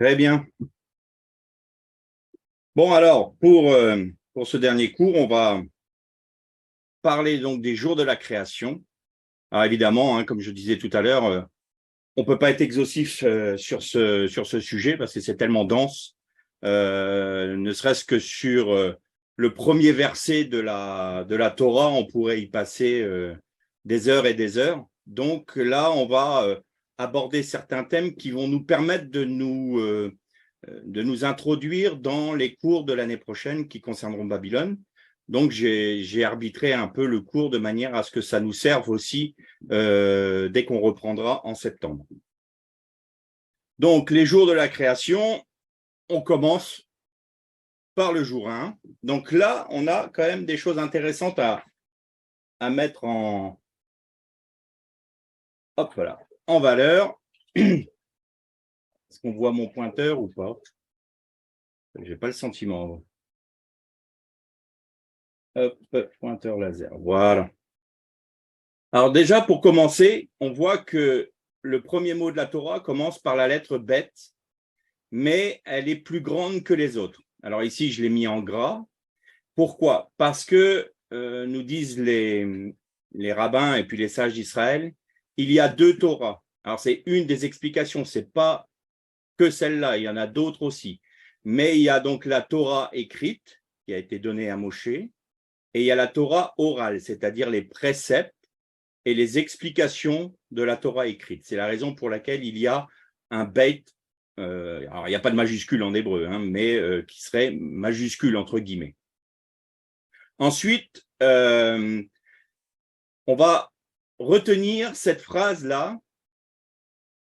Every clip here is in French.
Très bien. Bon, alors, pour ce dernier cours, on va parler donc des jours de la création. Alors, évidemment, comme je disais tout à l'heure, on ne peut pas être exhaustif sur ce sujet parce que c'est tellement dense, ne serait-ce que sur le premier verset de la Torah, on pourrait y passer des heures et des heures. Donc là, on va aborder certains thèmes qui vont nous permettre de nous introduire dans les cours de l'année prochaine qui concerneront Babylone. Donc, j'ai arbitré un peu le cours de manière à ce que ça nous serve aussi dès qu'on reprendra en septembre. Donc, les jours de la création, on commence par le jour 1. Donc là, on a quand même des choses intéressantes à mettre en valeur. Est-ce qu'on voit mon pointeur ou pas? Je n'ai pas le sentiment. Hop, pointeur laser. Voilà. Alors déjà, pour commencer, on voit que le premier mot de la Torah commence par la lettre Bet, mais elle est plus grande que les autres. Alors ici, je l'ai mis en gras. Pourquoi? Parce que, nous disent les rabbins et puis les sages d'Israël, il y a deux Torahs. Alors c'est une des explications, ce n'est pas que celle-là, il y en a d'autres aussi. Mais il y a donc la Torah écrite, qui a été donnée à Moshe, et il y a la Torah orale, c'est-à-dire les préceptes et les explications de la Torah écrite. C'est la raison pour laquelle il y a un beit, alors il n'y a pas de majuscule en hébreu, mais qui serait majuscule entre guillemets. Ensuite, on va retenir cette phrase-là,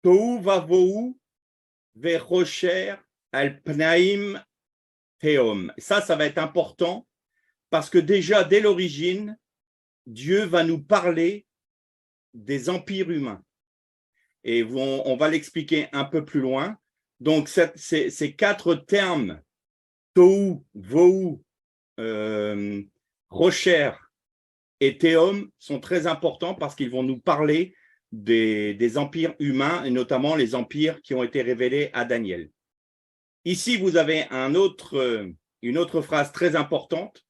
Tohu vavohu verocher al pnaim theom. Ça va être important parce que déjà, dès l'origine, Dieu va nous parler des empires humains. Et on va l'expliquer un peu plus loin. Donc, ces quatre termes, Tohu, Vohu, Rocher et Théom, sont très importants parce qu'ils vont nous parler des empires humains, et notamment les empires qui ont été révélés à Daniel. Ici, vous avez une autre phrase très importante.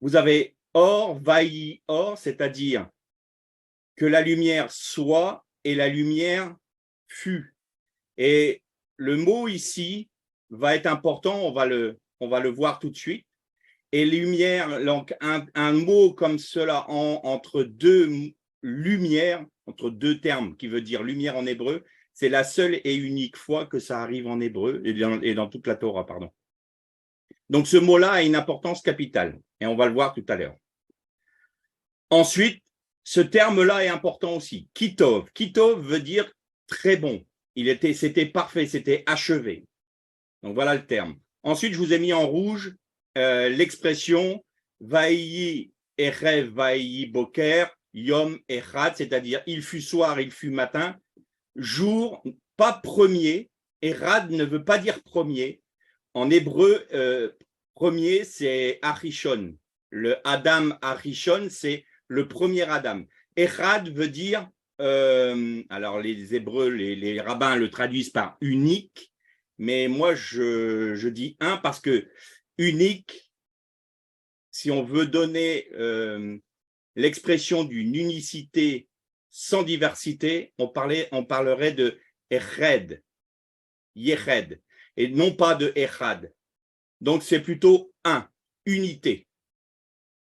Vous avez Or, Vaï, Or, c'est-à-dire que la lumière soit et la lumière fut. Et le mot ici va être important, on va le voir tout de suite. Et lumière, donc un mot comme cela entre deux lumières, entre deux termes qui veut dire lumière en hébreu, c'est la seule et unique fois que ça arrive en hébreu et dans toute la Torah, pardon. Donc ce mot-là a une importance capitale et on va le voir tout à l'heure. Ensuite, ce terme-là est important aussi. Kitov. Kitov veut dire très bon. C'était parfait, c'était achevé. Donc voilà le terme. Ensuite, je vous ai mis en rouge l'expression Vaïi erev vaïi boker yom echad, c'est-à-dire il fut soir, il fut matin, jour, pas premier. Erad ne veut pas dire premier. En hébreu, premier, c'est Arishon. Le Adam Arishon, c'est le premier Adam. Echad veut dire, alors les Hébreux, les rabbins le traduisent par unique, mais moi je dis un parce que unique, si on veut donner l'expression d'une unicité sans diversité, on parlerait de Eched, Yeched, et non pas de Echad. Donc c'est plutôt un, unité.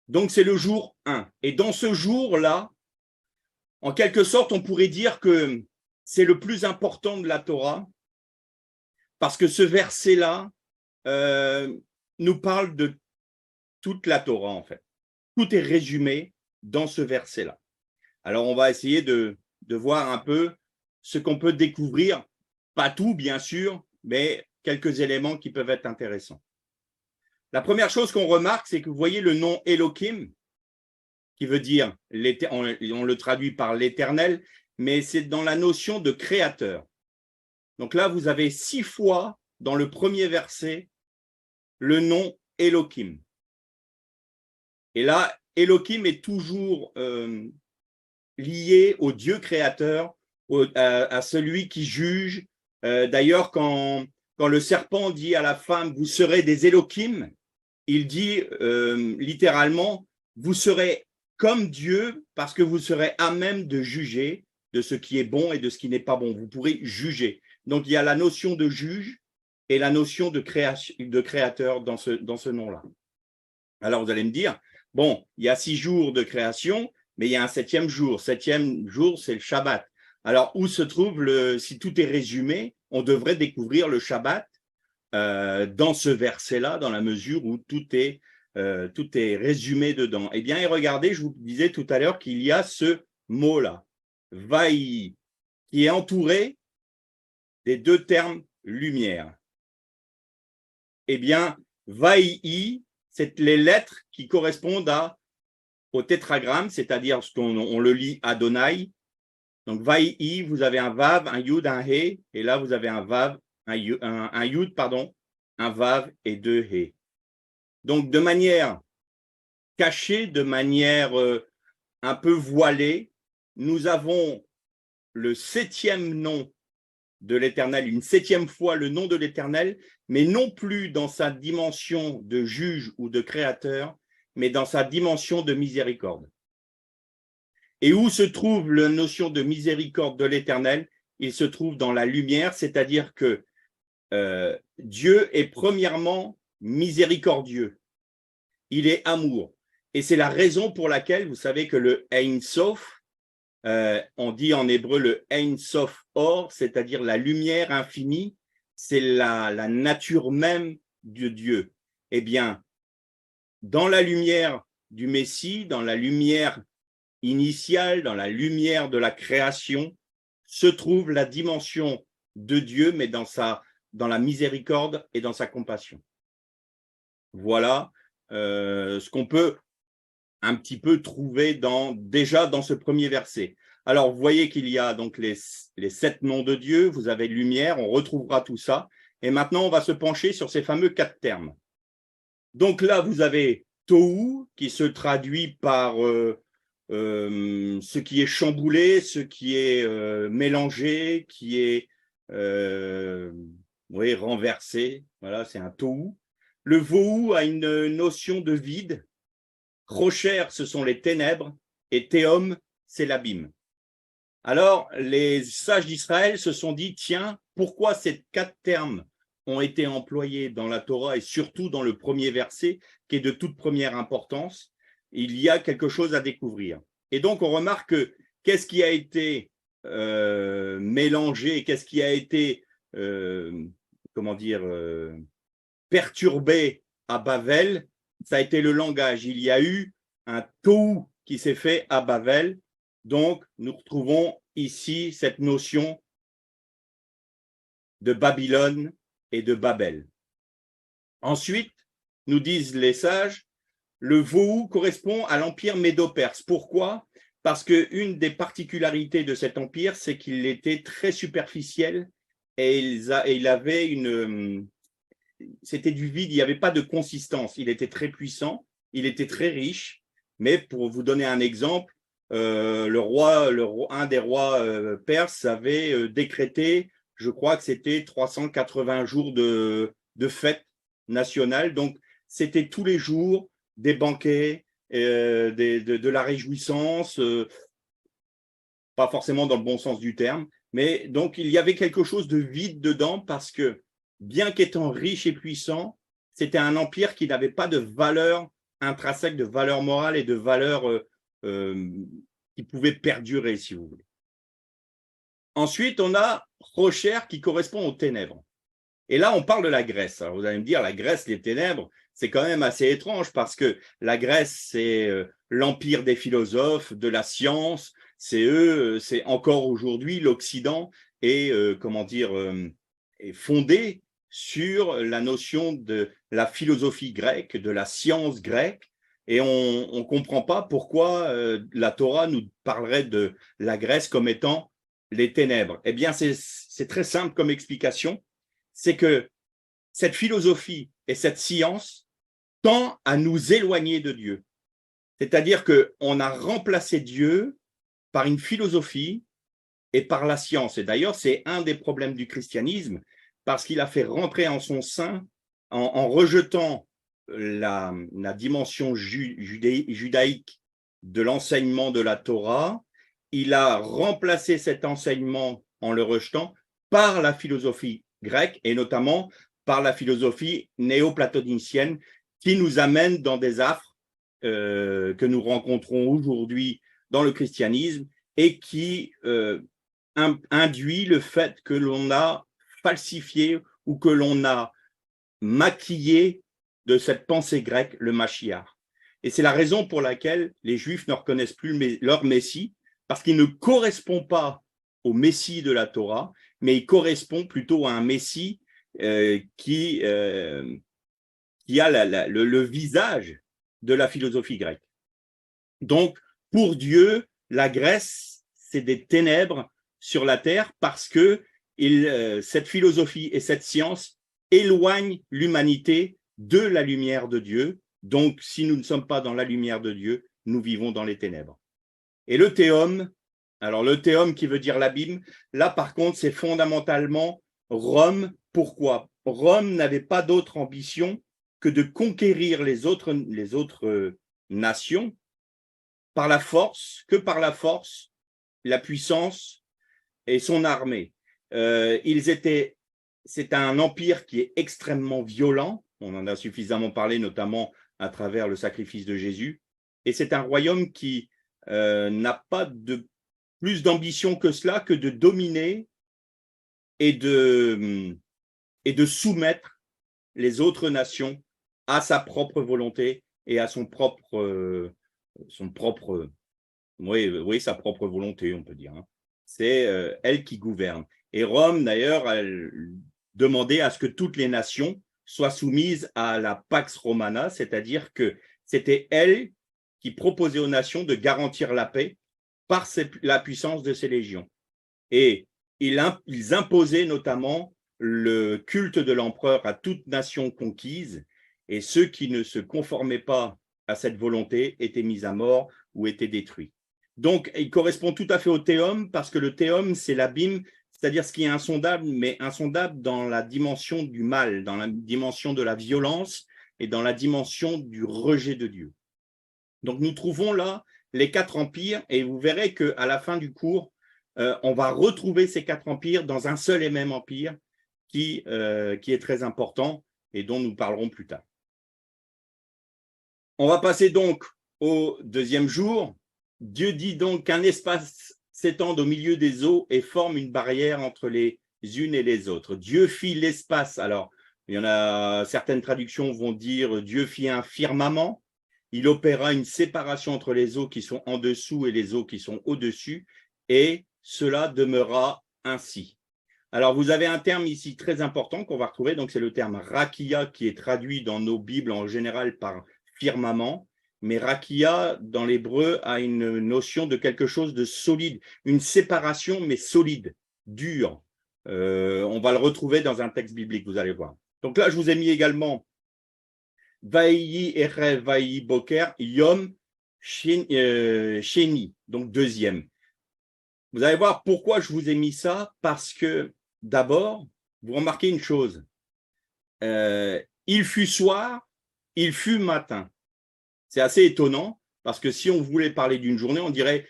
Donc c'est le jour 1. Et dans ce jour-là, en quelque sorte, on pourrait dire que c'est le plus important de la Torah, parce que ce verset-là nous parle de toute la Torah, en fait. Tout est résumé dans ce verset-là. Alors, on va essayer de voir un peu ce qu'on peut découvrir, pas tout, bien sûr, mais quelques éléments qui peuvent être intéressants. La première chose qu'on remarque, c'est que vous voyez le nom Elohim, qui veut dire, on le traduit par l'éternel, mais c'est dans la notion de créateur. Donc là, vous avez 6 fois dans le premier verset le nom Elohim. Et là, Elohim est toujours lié au Dieu créateur, à celui qui juge. D'ailleurs, quand quand le serpent dit à la femme, vous serez des Elohim, il dit littéralement, vous serez comme Dieu parce que vous serez à même de juger de ce qui est bon et de ce qui n'est pas bon. Vous pourrez juger. Donc, il y a la notion de juge et la notion de créateur dans ce nom-là. Alors, vous allez me dire, bon, il y a 6 jours de création, mais il y a un 7e jour. 7e jour, c'est le Shabbat. Alors, où se trouve si tout est résumé, on devrait découvrir le Shabbat dans ce verset-là, dans la mesure où tout est résumé dedans. Eh bien, et regardez, je vous disais tout à l'heure qu'il y a ce mot-là, vaï, qui est entouré des 2 termes lumière. Eh bien, vaï, c'est les lettres qui correspondent au tétragramme, c'est-à-dire ce qu'on le lit Adonai. Donc, vaï, vous avez un vav, un yud, un he, et là, vous avez un vav, un yud, pardon, un vav et 2 he. Donc, de manière cachée, de manière un peu voilée, nous avons le 7e nom de l'Éternel, une 7e fois le nom de l'Éternel, mais non plus dans sa dimension de juge ou de créateur, mais dans sa dimension de miséricorde. Et où se trouve la notion de miséricorde de l'Éternel? Il se trouve dans la lumière, c'est-à-dire que Dieu est premièrement miséricordieux. Il est amour. Et c'est la raison pour laquelle, vous savez que le Ein Sof, on dit en hébreu le Ein Sof Or, c'est-à-dire la lumière infinie, c'est la nature même de Dieu. Eh bien, dans la lumière du Messie, dans la lumière initiale, dans la lumière de la création, se trouve la dimension de Dieu, mais dans la miséricorde et dans sa compassion. Voilà ce qu'on peut un petit peu trouver déjà dans ce premier verset. Alors, vous voyez qu'il y a donc les 7 noms de Dieu, vous avez lumière, on retrouvera tout ça. Et maintenant, on va se pencher sur ces fameux 4 termes. Donc là, vous avez Tohu, qui se traduit par ce qui est chamboulé, ce qui est mélangé, qui est renversé. Voilà, c'est un Tohu. Le Vohu a une notion de vide. Rocher, ce sont les ténèbres, et Théom, c'est l'abîme. Alors, les sages d'Israël se sont dit, tiens, pourquoi ces 4 termes ont été employés dans la Torah et surtout dans le premier verset, qui est de toute première importance? Il y a quelque chose à découvrir. Et donc, on remarque que qu'est-ce qui a été mélangé, qu'est-ce qui a été, perturbé à Bavel? Ça a été le langage. Il y a eu un tohu qui s'est fait à Bavel. Donc, nous retrouvons ici cette notion de Babylone et de Babel. Ensuite, nous disent les sages, le Vohu correspond à l'empire médo-perse. Pourquoi? Parce qu'une des particularités de cet empire, c'est qu'il était très superficiel et il avait c'était du vide, il n'y avait pas de consistance. Il était très puissant, il était très riche, mais pour vous donner un exemple, un des rois perses avait décrété, je crois que c'était 380 jours de fête nationale, donc c'était tous les jours des banquets, de la réjouissance, pas forcément dans le bon sens du terme, mais donc il y avait quelque chose de vide dedans parce que bien qu'étant riche et puissant, c'était un empire qui n'avait pas de valeur intrinsèque, de valeur morale et de valeur qui pouvait perdurer, si vous voulez. Ensuite, on a Rocher qui correspond aux ténèbres. Et là, on parle de la Grèce. Alors, vous allez me dire, la Grèce, les ténèbres, c'est quand même assez étrange parce que la Grèce, c'est l'empire des philosophes, de la science. C'est encore aujourd'hui l'Occident est fondé sur la notion de la philosophie grecque, de la science grecque, et on ne comprend pas pourquoi la Torah nous parlerait de la Grèce comme étant les ténèbres. Eh bien, c'est très simple comme explication, c'est que cette philosophie et cette science tend à nous éloigner de Dieu. C'est-à-dire qu'on a remplacé Dieu par une philosophie et par la science. Et d'ailleurs, c'est un des problèmes du christianisme. parce qu'il a fait rentrer en son sein, en rejetant la dimension judaïque de l'enseignement de la Torah, il a remplacé cet enseignement en le rejetant par la philosophie grecque et notamment par la philosophie néoplatonicienne qui nous amène dans des affres que nous rencontrons aujourd'hui dans le christianisme et qui induit le fait que l'on a falsifié ou que l'on a maquillé de cette pensée grecque le Mashiach. Et c'est la raison pour laquelle les Juifs ne reconnaissent plus leur Messie, parce qu'il ne correspond pas au Messie de la Torah, mais il correspond plutôt à un Messie qui a le visage de la philosophie grecque. Donc, pour Dieu, la Grèce, c'est des ténèbres sur la terre parce que cette philosophie et cette science éloignent l'humanité de la lumière de Dieu. Donc, si nous ne sommes pas dans la lumière de Dieu, nous vivons dans les ténèbres. Et le théum, alors le théum qui veut dire l'abîme, là par contre, c'est fondamentalement Rome. Pourquoi? Rome n'avait pas d'autre ambition que de conquérir les autres nations par la force, la puissance et son armée. C'est un empire qui est extrêmement violent, on en a suffisamment parlé notamment à travers le sacrifice de Jésus, et c'est un royaume qui n'a pas de plus d'ambition que cela, que de dominer et de soumettre les autres nations à sa propre volonté et à sa propre volonté, on peut dire. Hein. C'est elle qui gouverne. Et Rome, d'ailleurs, elle demandait à ce que toutes les nations soient soumises à la Pax Romana, c'est-à-dire que c'était elle qui proposait aux nations de garantir la paix par la puissance de ses légions. Et ils imposaient notamment le culte de l'empereur à toute nation conquise, et ceux qui ne se conformaient pas à cette volonté étaient mis à mort ou étaient détruits. Donc, il correspond tout à fait au théum, parce que le théum, c'est l'abîme, c'est-à-dire ce qui est insondable, mais insondable dans la dimension du mal, dans la dimension de la violence et dans la dimension du rejet de Dieu. Donc, nous trouvons là les 4 empires, et vous verrez qu'à la fin du cours, on va retrouver ces 4 empires dans un seul et même empire qui est très important et dont nous parlerons plus tard. On va passer donc au deuxième jour. Dieu dit donc qu'un espace s'étende au milieu des eaux et forme une barrière entre les unes et les autres. Dieu fit l'espace. Alors, il y en a certaines traductions vont dire Dieu fit un firmament. Il opéra une séparation entre les eaux qui sont en dessous et les eaux qui sont au-dessus, et cela demeura ainsi. Alors, vous avez un terme ici très important qu'on va retrouver, donc c'est le terme rakia qui est traduit dans nos Bibles en général par firmament, mais rakia dans l'hébreu a une notion de quelque chose de solide, une séparation mais solide, dure. On va le retrouver dans un texte biblique, vous allez voir. Donc là, je vous ai mis également Vaïi Erev Vaïi Boker Yom Sheni, donc deuxième. Vous allez voir pourquoi je vous ai mis ça, parce que d'abord, vous remarquez une chose, il fut soir, il fut matin. C'est assez étonnant, parce que si on voulait parler d'une journée, on dirait,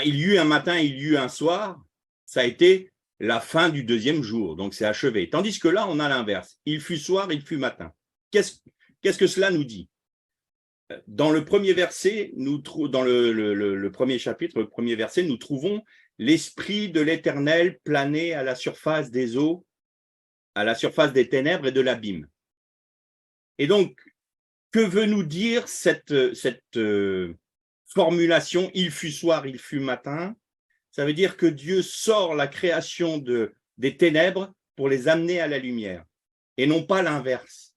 il y eut un matin, il y eut un soir, ça a été la fin du deuxième jour, donc c'est achevé. Tandis que là, on a l'inverse, il fut soir, il fut matin. Qu'est-ce que cela nous dit? Dans le premier verset, dans le premier chapitre, le premier verset, nous trouvons l'Esprit de l'Éternel planer à la surface des eaux, à la surface des ténèbres et de l'abîme. Et donc, que veut nous dire cette formulation « il fut soir, il fut matin » ? Ça veut dire que Dieu sort la création des ténèbres pour les amener à la lumière, et non pas l'inverse.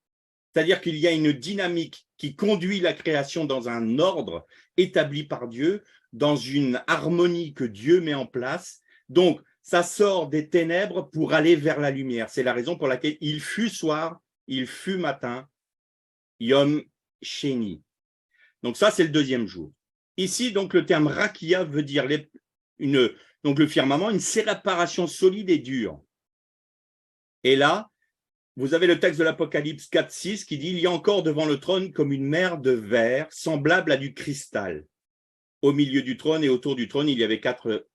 C'est-à-dire qu'il y a une dynamique qui conduit la création dans un ordre établi par Dieu, dans une harmonie que Dieu met en place. Donc, ça sort des ténèbres pour aller vers la lumière. C'est la raison pour laquelle il fut soir, il fut matin, Yom Sheni. Donc ça, c'est le deuxième jour. Ici, donc, le terme rakia veut dire donc le firmament, une séparation solide et dure. Et là, vous avez le texte de l'Apocalypse 4,6 qui dit « Il y a encore devant le trône comme une mer de verre, semblable à du cristal. Au milieu du trône et autour du trône, il y avait 4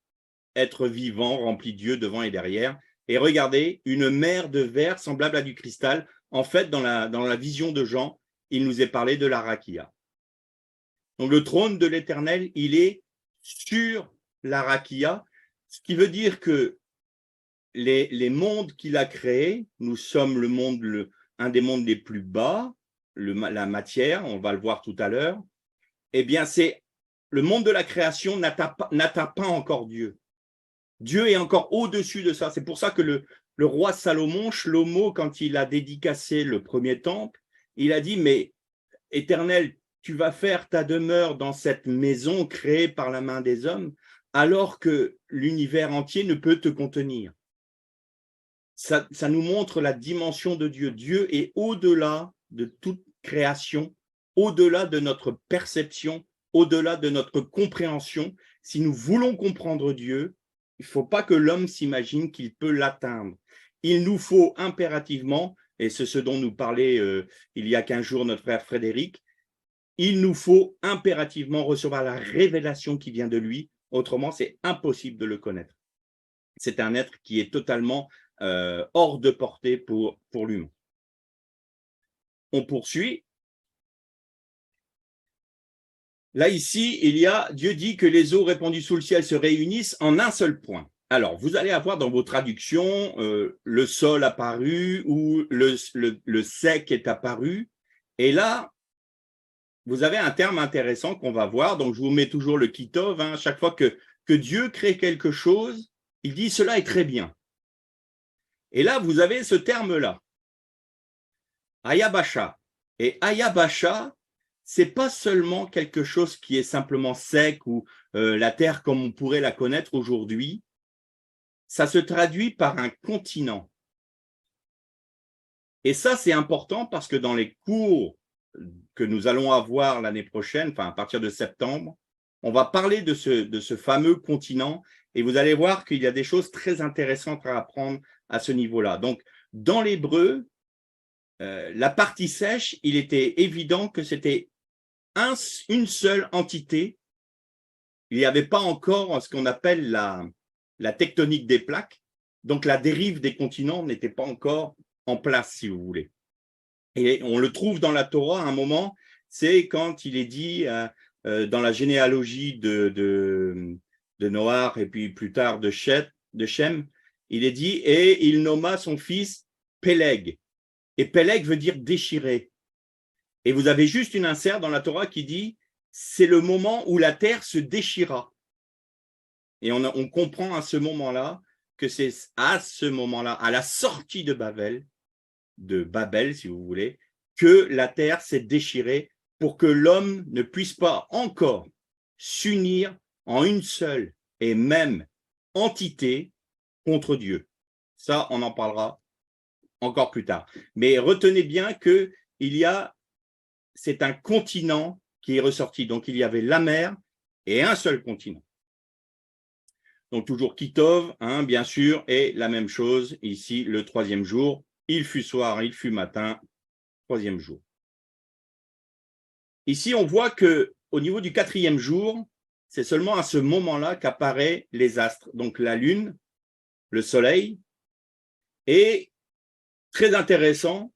êtres vivants remplis d'yeux devant et derrière. Et regardez, une mer de verre semblable à du cristal. En fait, dans la vision de Jean, il nous est parlé de la rakia. Donc le trône de l'Éternel, il est sur la rakia, ce qui veut dire que les mondes qu'il a créés, nous sommes un des mondes les plus bas, la matière, on va le voir tout à l'heure, eh bien c'est le monde de la création n'atteint pas encore Dieu. Dieu est encore au-dessus de ça. C'est pour ça que le roi Salomon, Shlomo, quand il a dédicacé le premier temple, il a dit, mais Éternel, tu vas faire ta demeure dans cette maison créée par la main des hommes, alors que l'univers entier ne peut te contenir. Ça nous montre la dimension de Dieu. Dieu est au-delà de toute création, au-delà de notre perception, au-delà de notre compréhension. Si nous voulons comprendre Dieu, il ne faut pas que l'homme s'imagine qu'il peut l'atteindre. Il nous faut impérativement, et c'est ce dont nous parlait il y a 15 jours notre frère Frédéric, il nous faut impérativement recevoir la révélation qui vient de lui, autrement c'est impossible de le connaître. C'est un être qui est totalement hors de portée pour l'humain. On poursuit. Là, ici, Dieu dit que les eaux répandues sous le ciel se réunissent en un seul point. Alors, vous allez avoir dans vos traductions le sol apparu ou le sec est apparu. Et là, vous avez un terme intéressant qu'on va voir. Donc, je vous mets toujours le kitov. Hein, chaque fois que Dieu crée quelque chose, il dit « cela est très bien ». Et là, vous avez ce terme-là, Ayabasha. Et Ayabasha, ce n'est pas seulement quelque chose qui est simplement sec ou la terre comme on pourrait la connaître aujourd'hui. Ça se traduit par un continent. Et ça, c'est important parce que dans les cours que nous allons avoir l'année prochaine, enfin à partir de septembre, on va parler de ce fameux continent et vous allez voir qu'il y a des choses très intéressantes à apprendre à ce niveau-là. Donc, dans l'hébreu, la partie sèche, il était évident que c'était une seule entité. Il n'y avait pas encore ce qu'on appelle la tectonique des plaques. Donc, la dérive des continents n'était pas encore en place, si vous voulez. Et on le trouve dans la Torah à un moment, c'est quand il est dit dans la généalogie de Noach et puis plus tard de Shem, il est dit « Et il nomma son fils Péleg ». Et Péleg veut dire « déchiré ». Et vous avez juste une insert dans la Torah qui dit « c'est le moment où la terre se déchira ». Et on comprend à ce moment-là que c'est à ce moment-là, à la sortie de Babel, si vous voulez, que la terre s'est déchirée pour que l'homme ne puisse pas encore s'unir en une seule et même entité contre Dieu. Ça, on en parlera encore plus tard. Mais retenez bien que c'est un continent qui est ressorti. Donc, il y avait la mer et un seul continent. Donc, toujours Kitov, hein, bien sûr, et la même chose ici, le troisième jour. Il fut soir, il fut matin, troisième jour. Ici, on voit qu'au niveau du quatrième jour, c'est seulement à ce moment-là qu'apparaissent les astres. Donc, la lune, le soleil, et très intéressant,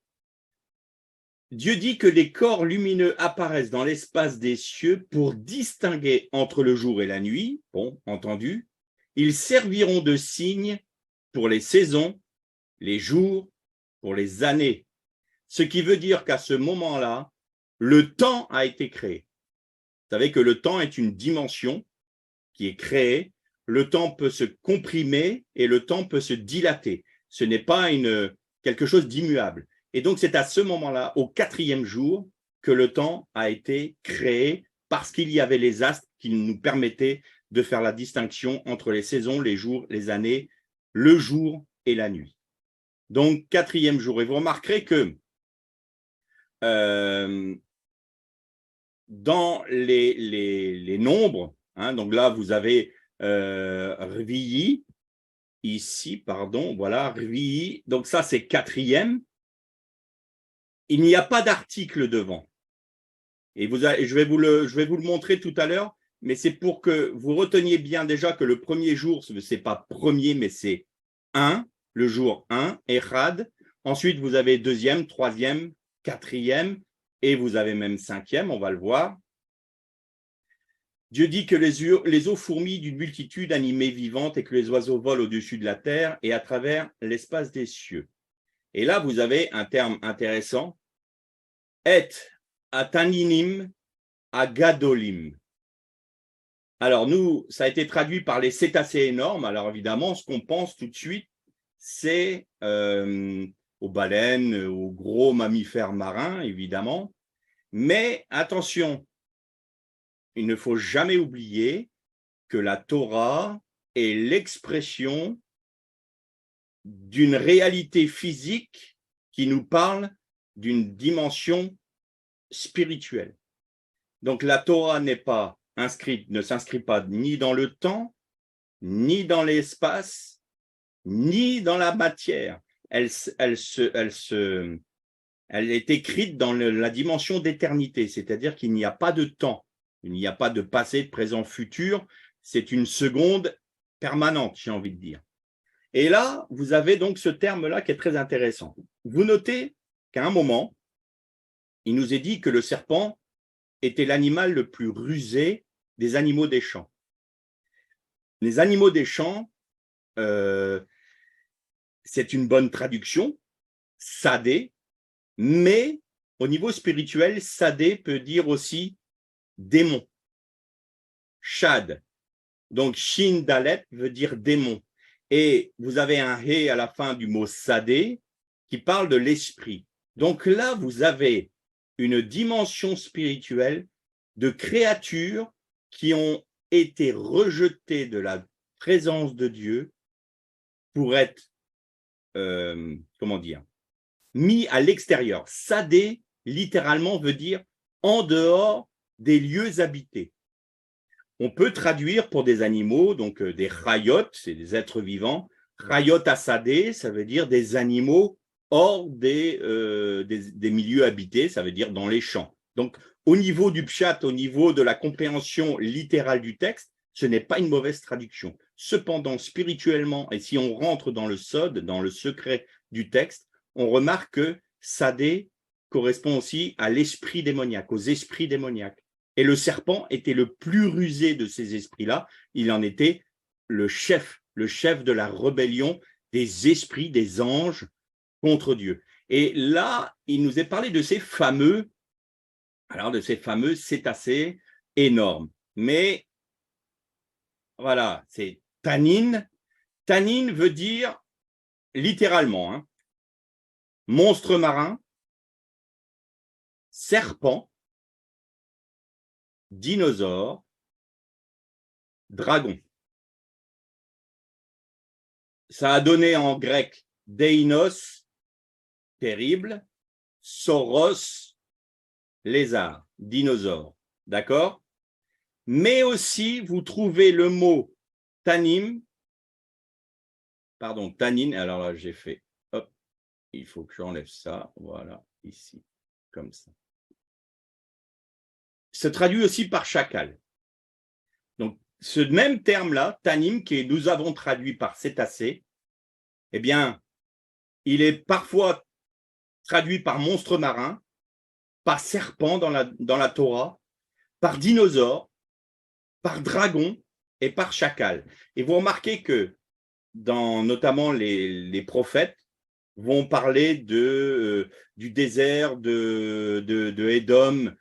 Dieu dit que les corps lumineux apparaissent dans l'espace des cieux pour distinguer entre le jour et la nuit. Bon, entendu. Ils serviront de signes pour les saisons, les jours, pour les années. Ce qui veut dire qu'à ce moment-là, le temps a été créé. Vous savez que le temps est une dimension qui est créée. Le temps peut se comprimer et le temps peut se dilater. Ce n'est pas quelque chose d'immuable. Et donc, c'est à ce moment-là, au quatrième jour, que le temps a été créé parce qu'il y avait les astres qui nous permettaient de faire la distinction entre les saisons, les jours, les années, le jour et la nuit. Donc, quatrième jour. Et vous remarquerez que dans les nombres, hein, donc là, vous avez Rvi'i, ici, pardon, voilà, Rvi. Donc ça, c'est quatrième. Il n'y a pas d'article devant. Et je vais vous le montrer tout à l'heure, mais c'est pour que vous reteniez bien déjà que le premier jour, ce n'est pas premier, mais c'est 1, le jour 1, Echad. Ensuite, vous avez deuxième, troisième, quatrième, et vous avez même cinquième, on va le voir. Dieu dit que les eaux fourmillent d'une multitude animée vivante et que les oiseaux volent au-dessus de la terre et à travers l'espace des cieux. Et là, vous avez un terme intéressant, et ataninim agadolim. Alors nous, ça a été traduit par les cétacés énormes. Alors évidemment, ce qu'on pense tout de suite, c'est aux baleines, aux gros mammifères marins, évidemment. Mais attention, il ne faut jamais oublier que la Torah est l'expression d'une réalité physique qui nous parle d'une dimension spirituelle. Donc la Torah ne s'inscrit pas ni dans le temps, ni dans l'espace, ni dans la matière. Elle est écrite dans la dimension d'éternité, c'est-à-dire qu'il n'y a pas de temps, il n'y a pas de passé, de présent, futur, c'est une seconde permanente, j'ai envie de dire. Et là, vous avez donc ce terme-là qui est très intéressant. Vous notez qu'à un moment, il nous est dit que le serpent était l'animal le plus rusé des animaux des champs. Les animaux des champs, c'est une bonne traduction, sadé, mais au niveau spirituel, sadé peut dire aussi démon. Shad, donc Shin Dalet veut dire démon. Et vous avez un He à la fin du mot sadé qui parle de l'esprit. Donc là, vous avez une dimension spirituelle de créatures qui ont été rejetées de la présence de Dieu pour être, mis à l'extérieur. Sadé, littéralement, veut dire en dehors des lieux habités. On peut traduire pour des animaux, donc des chayot, c'est des êtres vivants. Chayot asadé, ça veut dire des animaux hors des milieux habités, ça veut dire dans les champs. Donc, au niveau du pshat, au niveau de la compréhension littérale du texte, ce n'est pas une mauvaise traduction. Cependant, spirituellement, et si on rentre dans le sod, dans le secret du texte, on remarque que sadé correspond aussi à l'esprit démoniaque, aux esprits démoniaques. Et le serpent était le plus rusé de ces esprits-là. Il en était le chef de la rébellion des esprits, des anges contre Dieu. Et là, il nous est parlé de ces fameux cétacés énormes. Mais voilà, c'est tanin. Tanin veut dire littéralement monstre marin, serpent, dinosaure, dragon. Ça a donné en grec deinos, terrible, sauros, lézard, dinosaure. D'accord? Mais aussi, vous trouvez le mot tanin. Alors là, j'ai fait, hop, il faut que j'enlève ça, voilà, ici, comme ça. Se traduit aussi par chacal. Donc, ce même terme-là, tanim, que nous avons traduit par cétacé, eh bien, il est parfois traduit par monstre marin, par serpent dans la Torah, par dinosaure, par dragon et par chacal. Et vous remarquez que, notamment les prophètes, vont parler du désert de Édom,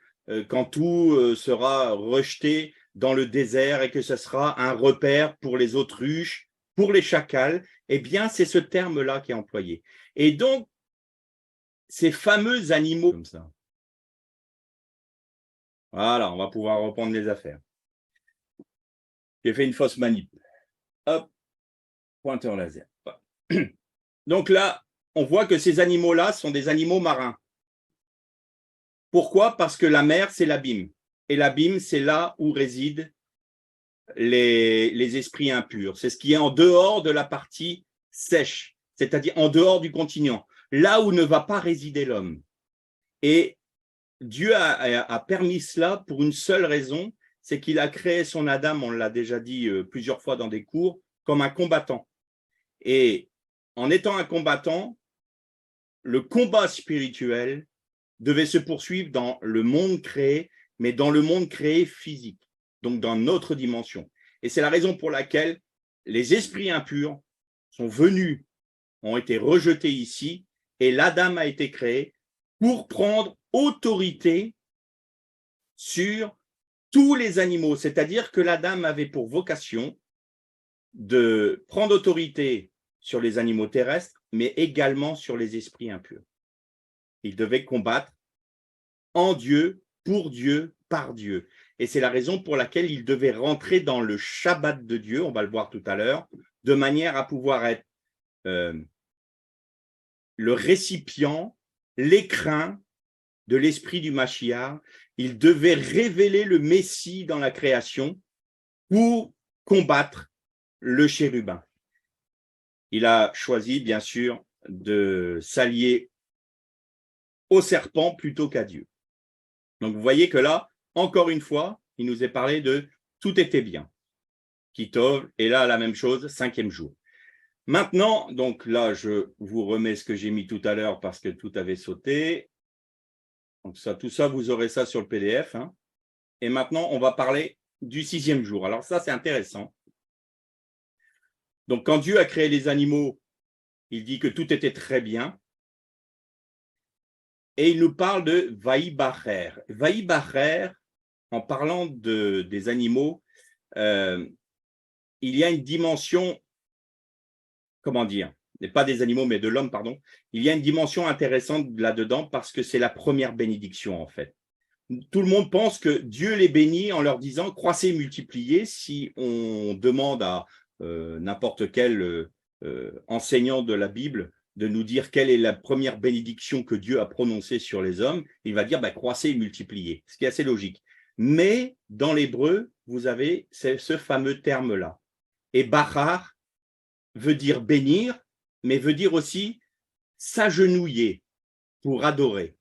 quand tout sera rejeté dans le désert et que ce sera un repère pour les autruches, pour les chacals, eh bien, c'est ce terme-là qui est employé. Et donc, ces fameux animaux comme ça. Voilà, on va pouvoir reprendre les affaires. J'ai fait une fausse manip. Hop, pointeur laser. Donc là, on voit que ces animaux-là sont des animaux marins. Pourquoi? Parce que la mer, c'est l'abîme. Et l'abîme, c'est là où réside les esprits impurs. C'est ce qui est en dehors de la partie sèche, c'est-à-dire en dehors du continent, là où ne va pas résider l'homme. Et Dieu a permis cela pour une seule raison, c'est qu'il a créé son Adam, on l'a déjà dit plusieurs fois dans des cours, comme un combattant. Et en étant un combattant, le combat spirituel devait se poursuivre dans le monde créé, mais dans le monde créé physique, donc dans notre dimension. Et c'est la raison pour laquelle les esprits impurs sont venus, ont été rejetés ici, et l'Adam a été créé pour prendre autorité sur tous les animaux. C'est-à-dire que l'Adam avait pour vocation de prendre autorité sur les animaux terrestres, mais également sur les esprits impurs. Il devait combattre en Dieu, pour Dieu, par Dieu. Et c'est la raison pour laquelle il devait rentrer dans le Shabbat de Dieu, on va le voir tout à l'heure, de manière à pouvoir être le récipient, l'écrin de l'esprit du Mashiach. Il devait révéler le Messie dans la création pour combattre le chérubin. Il a choisi, bien sûr, de s'allier au serpent plutôt qu'à Dieu. Donc, vous voyez que là, encore une fois, il nous est parlé de tout était bien. Kitov, et là, la même chose, 5e jour. Maintenant, donc là, je vous remets ce que j'ai mis tout à l'heure parce que tout avait sauté. Donc ça, tout ça, vous aurez ça sur le PDF. Hein. Et maintenant, on va parler du 6e jour. Alors ça, c'est intéressant. Donc, quand Dieu a créé les animaux, il dit que tout était très bien. Et il nous parle de Vaïbacher. Vaïbacher, en parlant des animaux, il y a une dimension, comment dire, pas des animaux, mais de l'homme, pardon. Il y a une dimension intéressante là-dedans parce que c'est la première bénédiction, en fait. Tout le monde pense que Dieu les bénit en leur disant « croissez, multipliez ». Si on demande à n'importe quel enseignant de la Bible de nous dire quelle est la première bénédiction que Dieu a prononcée sur les hommes, il va dire croissez et multipliez, ce qui est assez logique. Mais dans l'hébreu, vous avez ce fameux terme-là. Et Bachar veut dire bénir, mais veut dire aussi s'agenouiller pour adorer.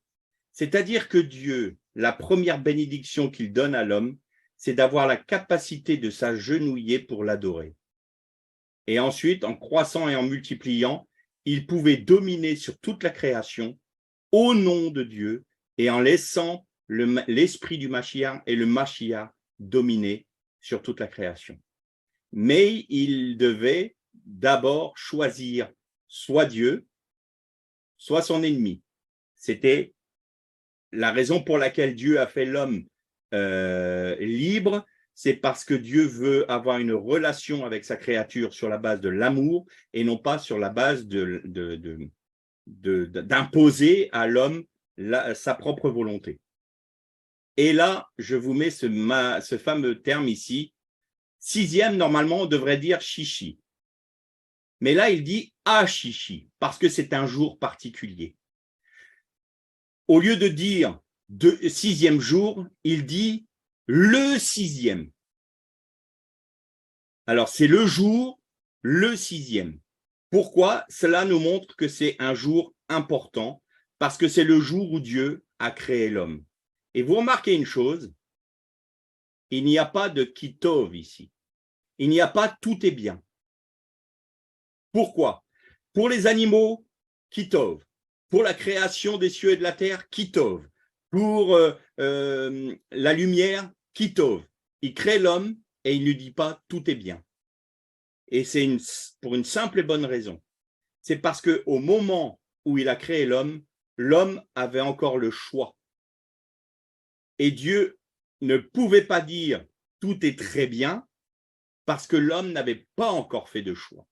C'est-à-dire que Dieu, la première bénédiction qu'il donne à l'homme, c'est d'avoir la capacité de s'agenouiller pour l'adorer. Et ensuite, en croissant et en multipliant, il pouvait dominer sur toute la création au nom de Dieu et en laissant l'esprit du Mashiach et le Mashiach dominer sur toute la création. Mais il devait d'abord choisir soit Dieu, soit son ennemi. C'était la raison pour laquelle Dieu a fait l'homme libre, c'est parce que Dieu veut avoir une relation avec sa créature sur la base de l'amour et non pas sur la base d'imposer à l'homme sa propre volonté. Et là, je vous mets ce fameux terme ici. 6e, normalement, on devrait dire chichi. Mais là, il dit chichi, parce que c'est un jour particulier. Au lieu de dire 6e jour, il dit le 6e. Alors, c'est le jour, le 6e. Pourquoi? Cela nous montre que c'est un jour important, parce que c'est le jour où Dieu a créé l'homme. Et vous remarquez une chose, il n'y a pas de kitov ici. Il n'y a pas tout est bien. Pourquoi? Pour les animaux, kitov. Pour la création des cieux et de la terre, kitov. Pour la lumière, kitov. Il crée l'homme et il ne lui dit pas tout est bien. Et c'est pour une simple et bonne raison. C'est parce qu'au moment où il a créé l'homme, l'homme avait encore le choix. Et Dieu ne pouvait pas dire tout est très bien parce que l'homme n'avait pas encore fait de choix.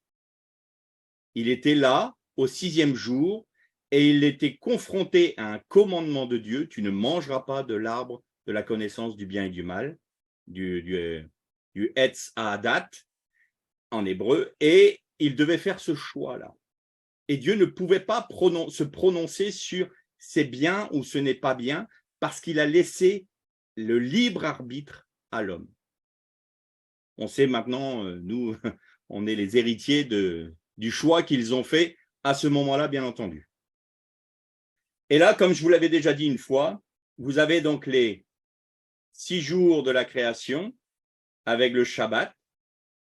Il était là au 6e jour et il était confronté à un commandement de Dieu, tu ne mangeras pas de l'arbre de la connaissance du bien et du mal, du Etz Haadat en hébreu, et il devait faire ce choix-là. Et Dieu ne pouvait pas se prononcer sur c'est bien ou ce n'est pas bien parce qu'il a laissé le libre arbitre à l'homme. On sait maintenant, nous, on est les héritiers du choix qu'ils ont fait à ce moment-là, bien entendu. Et là, comme je vous l'avais déjà dit une fois, vous avez donc les 6 jours de la création avec le Shabbat.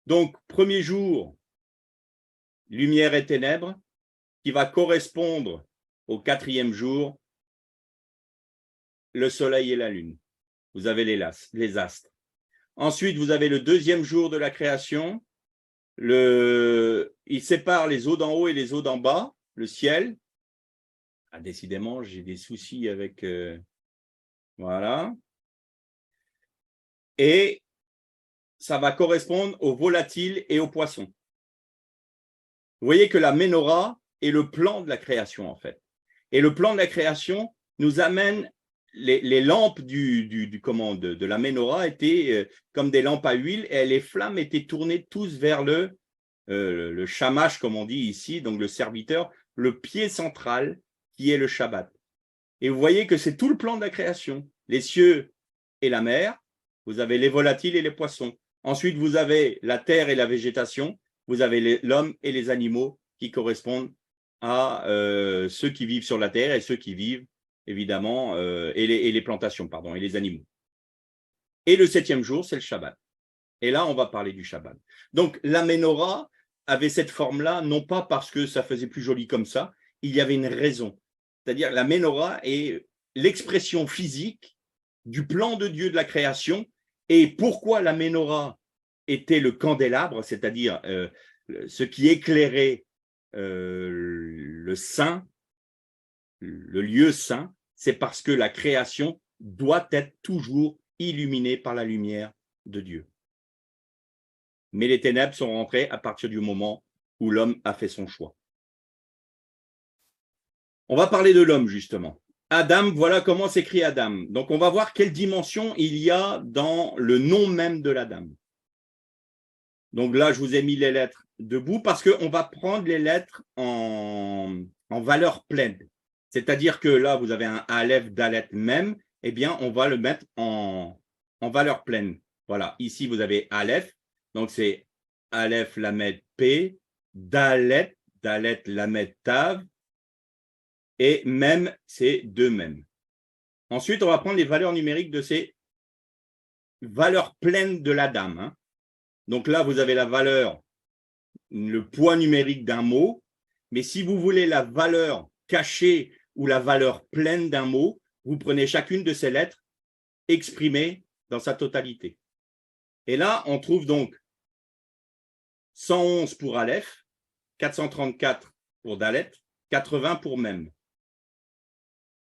Donc, premier jour, lumière et ténèbres, qui va correspondre au 4e jour, le soleil et la lune. Vous avez les astres. Ensuite, vous avez le 2e jour de la création. Il sépare les eaux d'en haut et les eaux d'en bas, le ciel. Ah, décidément, j'ai des soucis avec… voilà. Et ça va correspondre aux volatiles et aux poissons. Vous voyez que la Ménorah est le plan de la création, en fait. Et le plan de la création nous amène… Les lampes de la Ménorah étaient comme des lampes à huile et les flammes étaient tournées tous vers le shamash, comme on dit ici, donc le serviteur, le pied central qui est le Shabbat. Et vous voyez que c'est tout le plan de la création. Les cieux et la mer, vous avez les volatiles et les poissons. Ensuite, vous avez la terre et la végétation, vous avez l'homme et les animaux qui correspondent à ceux qui vivent sur la terre et ceux qui vivent évidemment, et les plantations, pardon, et les animaux. Et le 7e jour, c'est le Shabbat. Et là, on va parler du Shabbat. Donc, la Ménorah avait cette forme-là, non pas parce que ça faisait plus joli comme ça, il y avait une raison. C'est-à-dire, la Ménorah est l'expression physique du plan de Dieu de la création. Et pourquoi la Ménorah était le candélabre, c'est-à-dire ce qui éclairait le saint, le lieu saint, c'est parce que la création doit être toujours illuminée par la lumière de Dieu. Mais les ténèbres sont rentrées à partir du moment où l'homme a fait son choix. On va parler de l'homme, justement. Adam, voilà comment s'écrit Adam. Donc, on va voir quelle dimension il y a dans le nom même de l'Adam. Donc là, je vous ai mis les lettres debout parce qu'on va prendre les lettres en valeur pleine. C'est-à-dire que là, vous avez un Aleph, Dalet même, eh bien, on va le mettre en valeur pleine. Voilà, ici, vous avez Aleph, donc c'est Aleph, Lamed, P, Dalet, Dalet, Lamed, Tav, et même, c'est 2 mêmes. Ensuite, on va prendre les valeurs numériques de ces valeurs pleines de la dame. Hein. Donc là, vous avez la valeur, le poids numérique d'un mot, mais si vous voulez la valeur cachée ou la valeur pleine d'un mot, vous prenez chacune de ces lettres exprimées dans sa totalité. Et là, on trouve donc 111 pour Aleph, 434 pour Dalet, 80 pour Mem.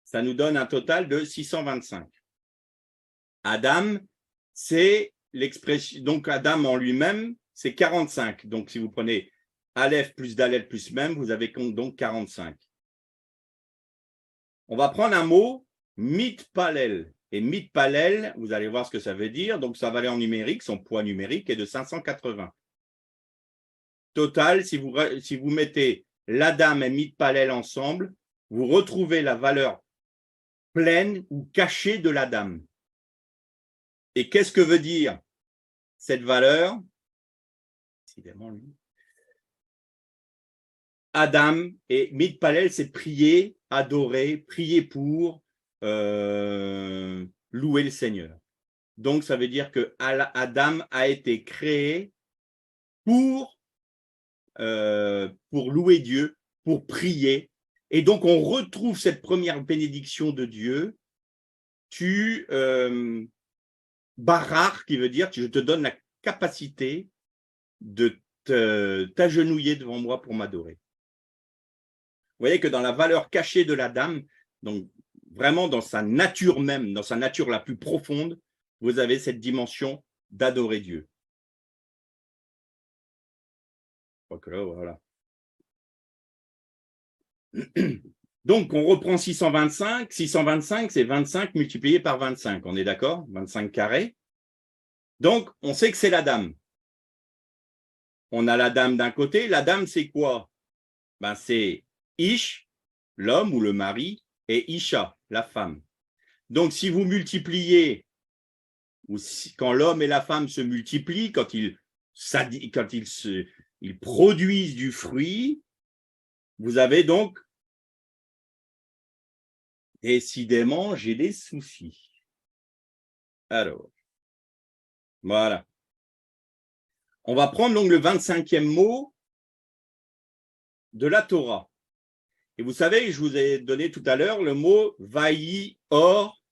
Ça nous donne un total de 625. Adam, c'est l'expression, donc Adam en lui-même, c'est 45. Donc, si vous prenez Aleph plus Dalet plus Mem, vous avez donc 45. On va prendre un mot, mitpalel. Et mitpalel, vous allez voir ce que ça veut dire. Donc, sa valeur numérique, son poids numérique est de 580. Total, si vous mettez l'Adam et mitpalel ensemble, vous retrouvez la valeur pleine ou cachée de l'Adam. Et qu'est-ce que veut dire cette valeur? Adam et mitpalel, c'est prier, adorer, prier pour, louer le Seigneur. Donc, ça veut dire que Adam a été créé pour louer Dieu, pour prier. Et donc, on retrouve cette première bénédiction de Dieu. Barar, qui veut dire, je te donne la capacité de t'agenouiller devant moi pour m'adorer. Vous voyez que dans la valeur cachée de la dame, donc vraiment dans sa nature même, dans sa nature la plus profonde, vous avez cette dimension d'adorer Dieu. Je crois que là, voilà. Donc, on reprend 625. 625, c'est 25 multiplié par 25. On est d'accord? 25 carrés. Donc, on sait que c'est la dame. On a la dame d'un côté. La dame, c'est quoi? Ben, c'est Ish, l'homme ou le mari, et Isha, la femme. Donc, si vous multipliez quand l'homme et la femme se multiplient, quand ils produisent du fruit, vous avez donc décidément, j'ai des soucis. Alors, voilà. On va prendre donc le 25e mot de la Torah. Et vous savez, je vous ai donné tout à l'heure le mot vaï or,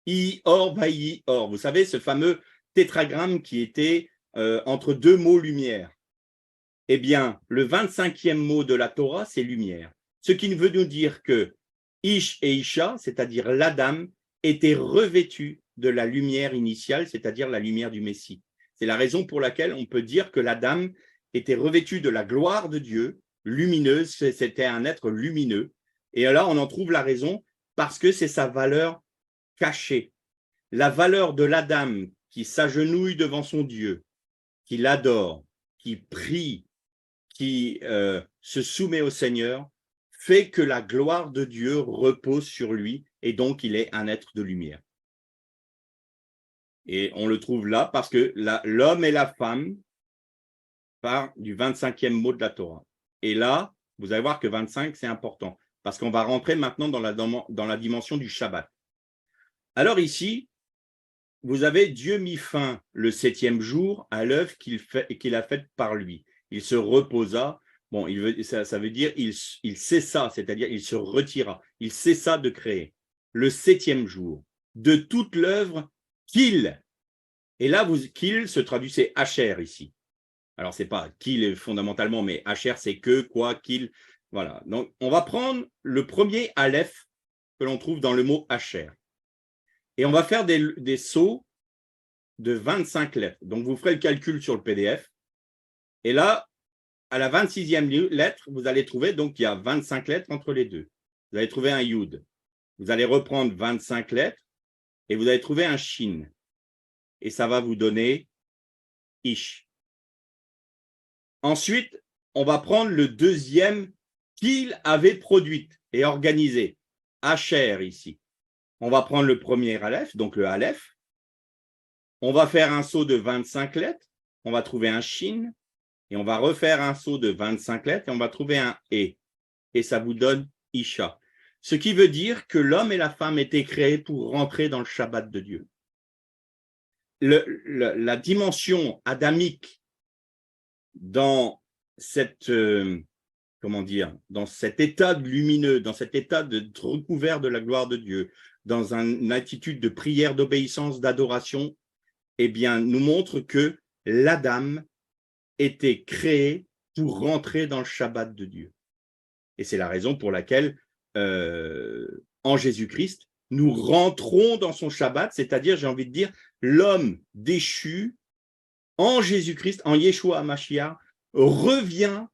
i-or, vaï-or. Vous savez, ce fameux tétragramme qui était entre deux mots lumière. Eh bien, le 25e mot de la Torah, c'est lumière. Ce qui veut nous dire que Ish et Isha, c'est-à-dire l'Adam, étaient revêtus de la lumière initiale, c'est-à-dire la lumière du Messie. C'est la raison pour laquelle on peut dire que l'Adam était revêtu de la gloire de Dieu, lumineuse, c'était un être lumineux. Et là, on en trouve la raison parce que c'est sa valeur cachée. La valeur de l'Adam qui s'agenouille devant son Dieu, qui l'adore, qui prie, qui se soumet au Seigneur, fait que la gloire de Dieu repose sur lui et donc il est un être de lumière. Et on le trouve là parce que l'homme et la femme part du 25e mot de la Torah. Et là, vous allez voir que 25, c'est important parce qu'on va rentrer maintenant dans la dimension du Shabbat. Alors ici, vous avez Dieu mis fin le 7e jour à l'œuvre qu'il a faite par lui. Il se reposa. Bon, ça veut dire il cessa, c'est-à-dire il se retira. Il cessa de créer le 7e jour de toute l'œuvre qu'il. Et là, qu'il se traduisait Asher ici. Alors, c'est pas qu'il fondamentalement, mais Asher, c'est que, quoi, qu'il. Voilà. Donc, on va prendre le premier Aleph que l'on trouve dans le mot Asher. Et on va faire des sauts de 25 lettres. Donc, vous ferez le calcul sur le PDF. Et là, à la 26e lettre, vous allez trouver, donc il y a 25 lettres entre les deux. Vous allez trouver un Yud. Vous allez reprendre 25 lettres et vous allez trouver un Shin. Et ça va vous donner Ish. Ensuite, on va prendre le deuxième qu'il avait produit et organisé. Asher ici. On va prendre le premier Aleph, donc le Aleph. On va faire un saut de 25 lettres. On va trouver un Shin. Et on va refaire un saut de 25 lettres et on va trouver un E. Et ça vous donne Isha. Ce qui veut dire que l'homme et la femme étaient créés pour rentrer dans le Shabbat de Dieu. La dimension adamique dans dans cet état lumineux, dans cet état de recouvert de la gloire de Dieu, dans une attitude de prière, d'obéissance, d'adoration, eh bien, nous montre que l'Adam était créé pour rentrer dans le Shabbat de Dieu. Et c'est la raison pour laquelle, en Jésus-Christ, nous rentrons dans son Shabbat, c'est-à-dire, j'ai envie de dire, l'homme déchu, en Jésus-Christ, en Yeshua HaMashiach, revient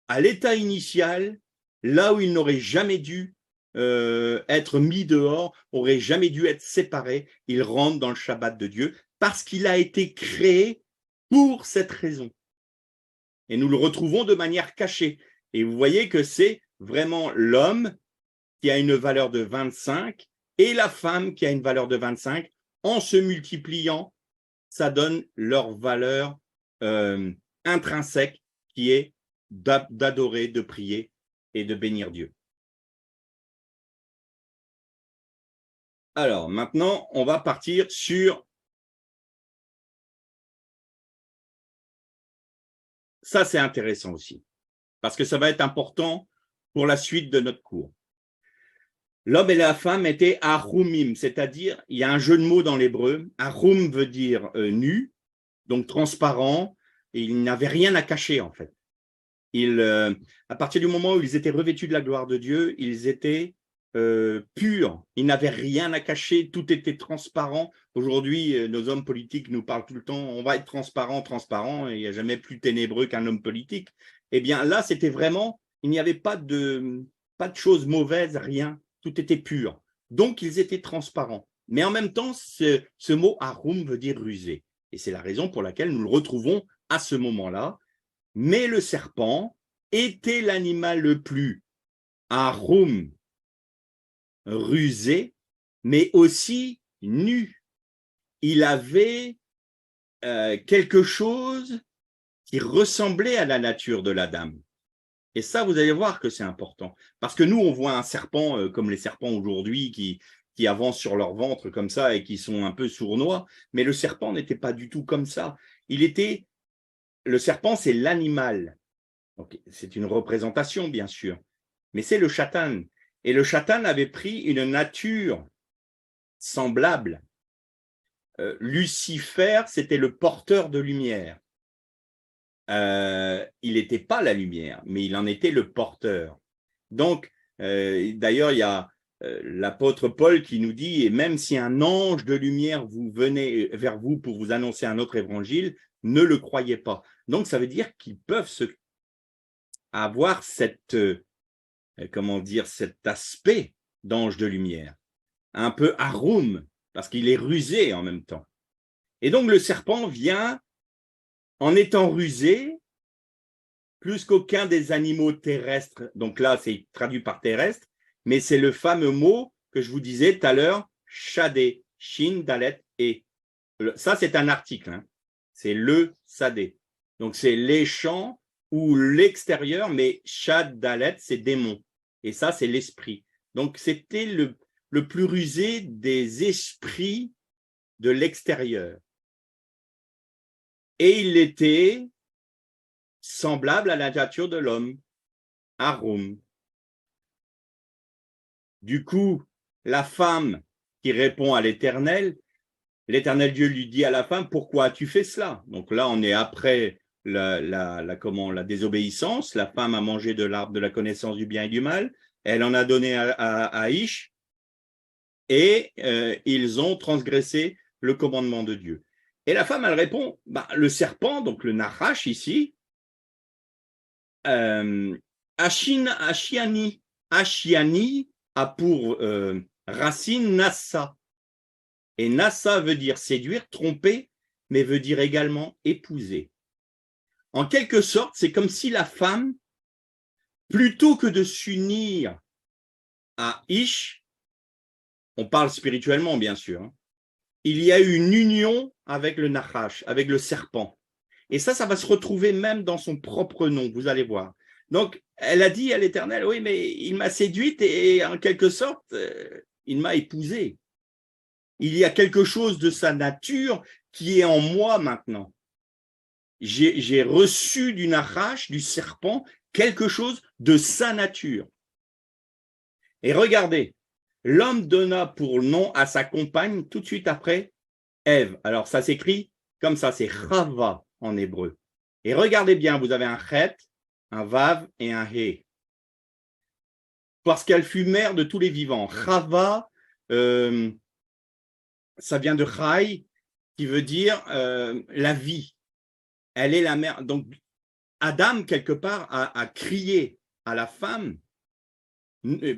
à l'état initial, là où il n'aurait jamais dû être mis dehors, aurait jamais dû être séparé. Il rentre dans le Shabbat de Dieu parce qu'il a été créé pour cette raison. Et nous le retrouvons de manière cachée. Et vous voyez que c'est vraiment l'homme qui a une valeur de 25 et la femme qui a une valeur de 25. En se multipliant, ça donne leur valeur intrinsèque qui est d'adorer, de prier et de bénir Dieu. Alors, maintenant, on va partir sur... Ça, c'est intéressant aussi, parce que ça va être important pour la suite de notre cours. L'homme et la femme étaient arumim, c'est-à-dire, il y a un jeu de mots dans l'hébreu. Arum veut dire nu, donc transparent, et ils n'avaient rien à cacher en fait. À partir du moment où ils étaient revêtus de la gloire de Dieu, ils étaient purs, ils n'avaient rien à cacher, tout était transparent. Aujourd'hui, nos hommes politiques nous parlent tout le temps, on va être transparent, et il n'y a jamais plus ténébreux qu'un homme politique. Eh bien là, c'était vraiment, il n'y avait pas de choses mauvaises, rien, tout était pur. Donc, ils étaient transparents. Mais en même temps, ce mot arum veut dire rusé. Et c'est la raison pour laquelle nous le retrouvons à ce moment-là. Mais le serpent était l'animal le plus arum, rusé, mais aussi nu. il avait quelque chose qui ressemblait à la nature de la dame. Et ça, vous allez voir que c'est important. Parce que nous, on voit un serpent comme les serpents aujourd'hui qui avancent sur leur ventre comme ça et qui sont un peu sournois. Mais le serpent n'était pas du tout comme ça. Le serpent, c'est l'animal. C'est une représentation, bien sûr. Mais c'est le Shatan. Et le Shatan avait pris une nature semblable. Lucifer, c'était le porteur de lumière. Il n'était pas la lumière, mais il en était le porteur. Donc, d'ailleurs, il y a l'apôtre Paul qui nous dit, et même si un ange de lumière vous venait vers vous pour vous annoncer un autre évangile, ne le croyez pas. Donc, ça veut dire qu'ils peuvent avoir comment dire, cet aspect d'ange de lumière, un peu arum, parce qu'il est rusé en même temps. Et donc, le serpent vient en étant rusé, plus qu'aucun des animaux terrestres. Donc là, c'est traduit par terrestre, mais c'est le fameux mot que je vous disais tout à l'heure, shadé, shin, dalet, et. Ça, c'est un article, hein. C'est le sadé. Donc, c'est les champs ou l'extérieur, mais shad, dalet, c'est démon. Et ça, c'est l'esprit. Donc, c'était le plus rusé des esprits de l'extérieur. Et il était semblable à la nature de l'homme, arum. Du coup, la femme qui répond à l'Éternel, l'Éternel Dieu lui dit à la femme, pourquoi as-tu fait cela? Donc là, on est après la désobéissance. La femme a mangé de l'arbre de la connaissance du bien et du mal. Elle en a donné à Ish et ils ont transgressé le commandement de Dieu. Et la femme, elle répond, le serpent, donc le Nachash ici, Ashiani a pour racine Nassa. Et Nassa veut dire séduire, tromper, mais veut dire également épouser. En quelque sorte, c'est comme si la femme, plutôt que de s'unir à Ish, on parle spirituellement bien sûr, hein, il y a eu une union avec le Nachash, avec le serpent. Et ça va se retrouver même dans son propre nom, vous allez voir. Donc, elle a dit à l'Éternel, oui, mais il m'a séduite et en quelque sorte, il m'a épousée. Il y a quelque chose de sa nature qui est en moi maintenant. J'ai reçu du Nachash, du serpent, quelque chose de sa nature. Et regardez, l'homme donna pour nom à sa compagne tout de suite après Ève. Alors, ça s'écrit comme ça, c'est Chava en hébreu. Et regardez bien, vous avez un Chet, un Vav et un He. Parce qu'elle fut mère de tous les vivants. Chava, ça vient de Chai, qui veut dire la vie. Elle est la mère. Donc, Adam, quelque part, a crié à la femme,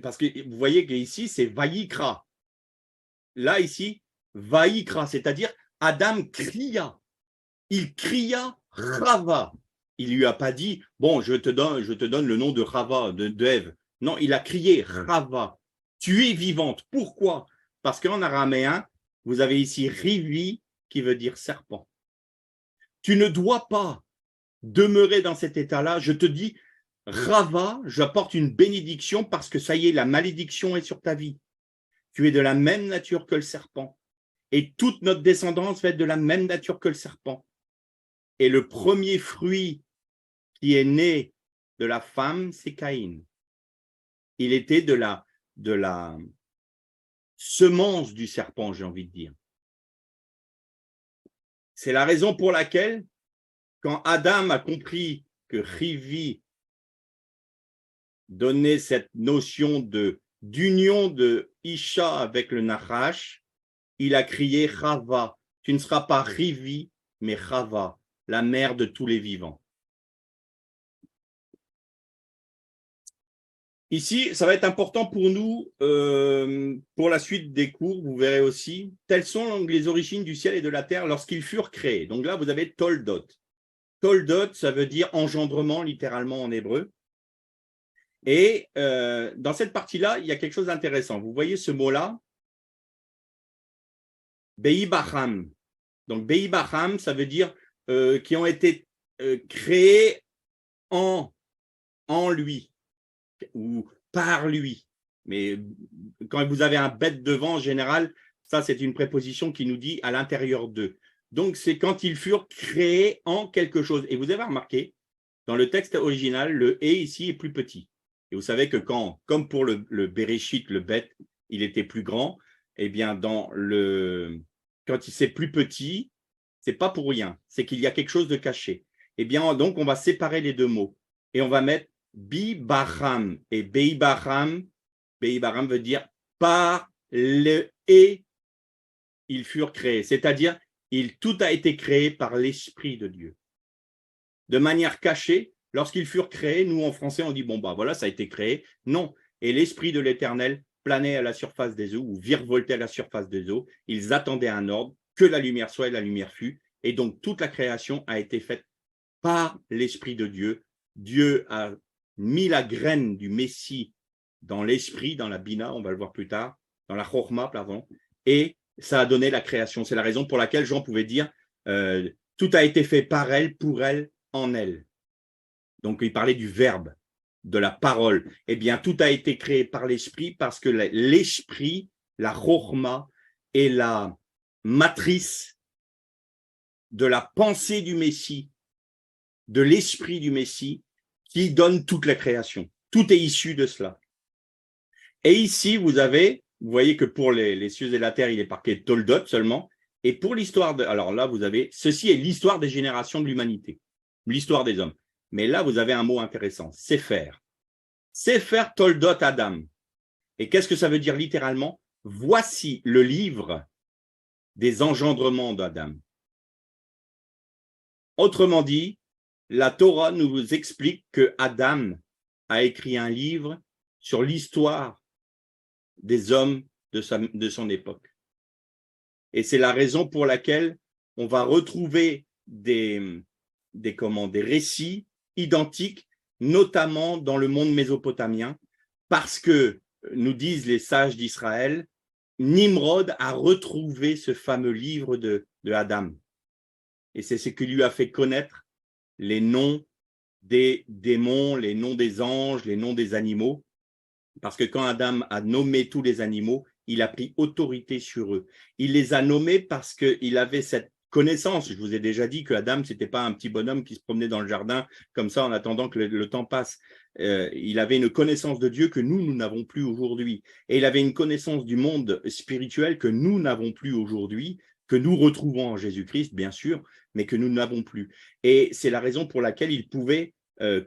parce que vous voyez qu'ici, c'est Vaïkra. Là, ici, Vaïkra, c'est-à-dire Adam cria. Il cria Chava. Il lui a pas dit, bon, je te donne le nom de Chava, de Ève. Non, il a crié Chava. Tu es vivante. Pourquoi? Parce qu'en araméen, vous avez ici Rivi, qui veut dire serpent. Tu ne dois pas demeurer dans cet état-là. Je te dis, Rava, j'apporte une bénédiction parce que ça y est, la malédiction est sur ta vie. Tu es de la même nature que le serpent. Et toute notre descendance va être de la même nature que le serpent. Et le premier fruit qui est né de la femme, c'est Caïn. Il était de la semence du serpent, j'ai envie de dire. C'est la raison pour laquelle, quand Adam a compris que Rivi donnait cette notion d'union de Isha avec le Nachash, il a crié Chava. Tu ne seras pas Rivi, mais Chava, la mère de tous les vivants. Ici, ça va être important pour nous, pour la suite des cours, vous verrez aussi, telles sont les origines du ciel et de la terre lorsqu'ils furent créés. Donc là, vous avez Toldot. Toldot, ça veut dire engendrement, littéralement en hébreu. Et dans cette partie-là, il y a quelque chose d'intéressant. Vous voyez ce mot-là, Be'ibacham. Donc, Be'ibacham, ça veut dire qui ont été créés en lui ou par lui. Mais quand vous avez un bête devant, en général, ça, c'est une préposition qui nous dit à l'intérieur d'eux. Donc, c'est quand ils furent créés en quelque chose. Et vous avez remarqué, dans le texte original, le « et » ici est plus petit. Et vous savez que quand, comme pour le Bereshit, le bête, il était plus grand, eh bien, quand c'est plus petit, c'est pas pour rien, c'est qu'il y a quelque chose de caché. Eh bien, donc, on va séparer les deux mots et on va mettre Bi-Baham et Bei-Baham. Bei-Baham veut dire par le « et » ils furent créés, c'est-à-dire tout a été créé par l'Esprit de Dieu. De manière cachée, lorsqu'ils furent créés, nous en français on dit bon bah voilà, ça a été créé. Non, et l'Esprit de l'Éternel planait à la surface des eaux ou virevoltait à la surface des eaux. Ils attendaient un ordre, que la lumière soit et la lumière fut. Et donc toute la création a été faite par l'Esprit de Dieu. Dieu a mis la graine du Messie dans l'esprit, dans la Bina, on va le voir plus tard, dans la Chorma, pardon, et ça a donné la création. C'est la raison pour laquelle Jean pouvait dire tout a été fait par elle, pour elle, en elle. Donc, il parlait du verbe, de la parole. Eh bien, tout a été créé par l'esprit parce que l'esprit, la Chorma, est la matrice de la pensée du Messie, de l'esprit du Messie, qui donne toute la création. Tout est issu de cela. Et ici, vous voyez que pour les cieux et la terre, il est marqué Toldot seulement. Et pour l'histoire alors là, ceci est l'histoire des générations de l'humanité, l'histoire des hommes. Mais là, vous avez un mot intéressant, Sefer. Sefer Toldot Adam. Et qu'est-ce que ça veut dire littéralement? Voici le livre des engendrements d'Adam. Autrement dit, la Torah nous explique que Adam a écrit un livre sur l'histoire des hommes de son époque. Et c'est la raison pour laquelle on va retrouver des récits identiques, notamment dans le monde mésopotamien, parce que, nous disent les sages d'Israël, Nimrod a retrouvé ce fameux livre de Adam. Et c'est ce qui lui a fait connaître les noms des démons, les noms des anges, les noms des animaux. Parce que quand Adam a nommé tous les animaux, il a pris autorité sur eux. Il les a nommés parce qu'il avait cette connaissance. Je vous ai déjà dit que Adam, ce n'était pas un petit bonhomme qui se promenait dans le jardin comme ça en attendant que le temps passe. Il avait une connaissance de Dieu que nous n'avons plus aujourd'hui. Et il avait une connaissance du monde spirituel que nous n'avons plus aujourd'hui, que nous retrouvons en Jésus-Christ, bien sûr, mais que nous n'avons plus. Et c'est la raison pour laquelle il pouvait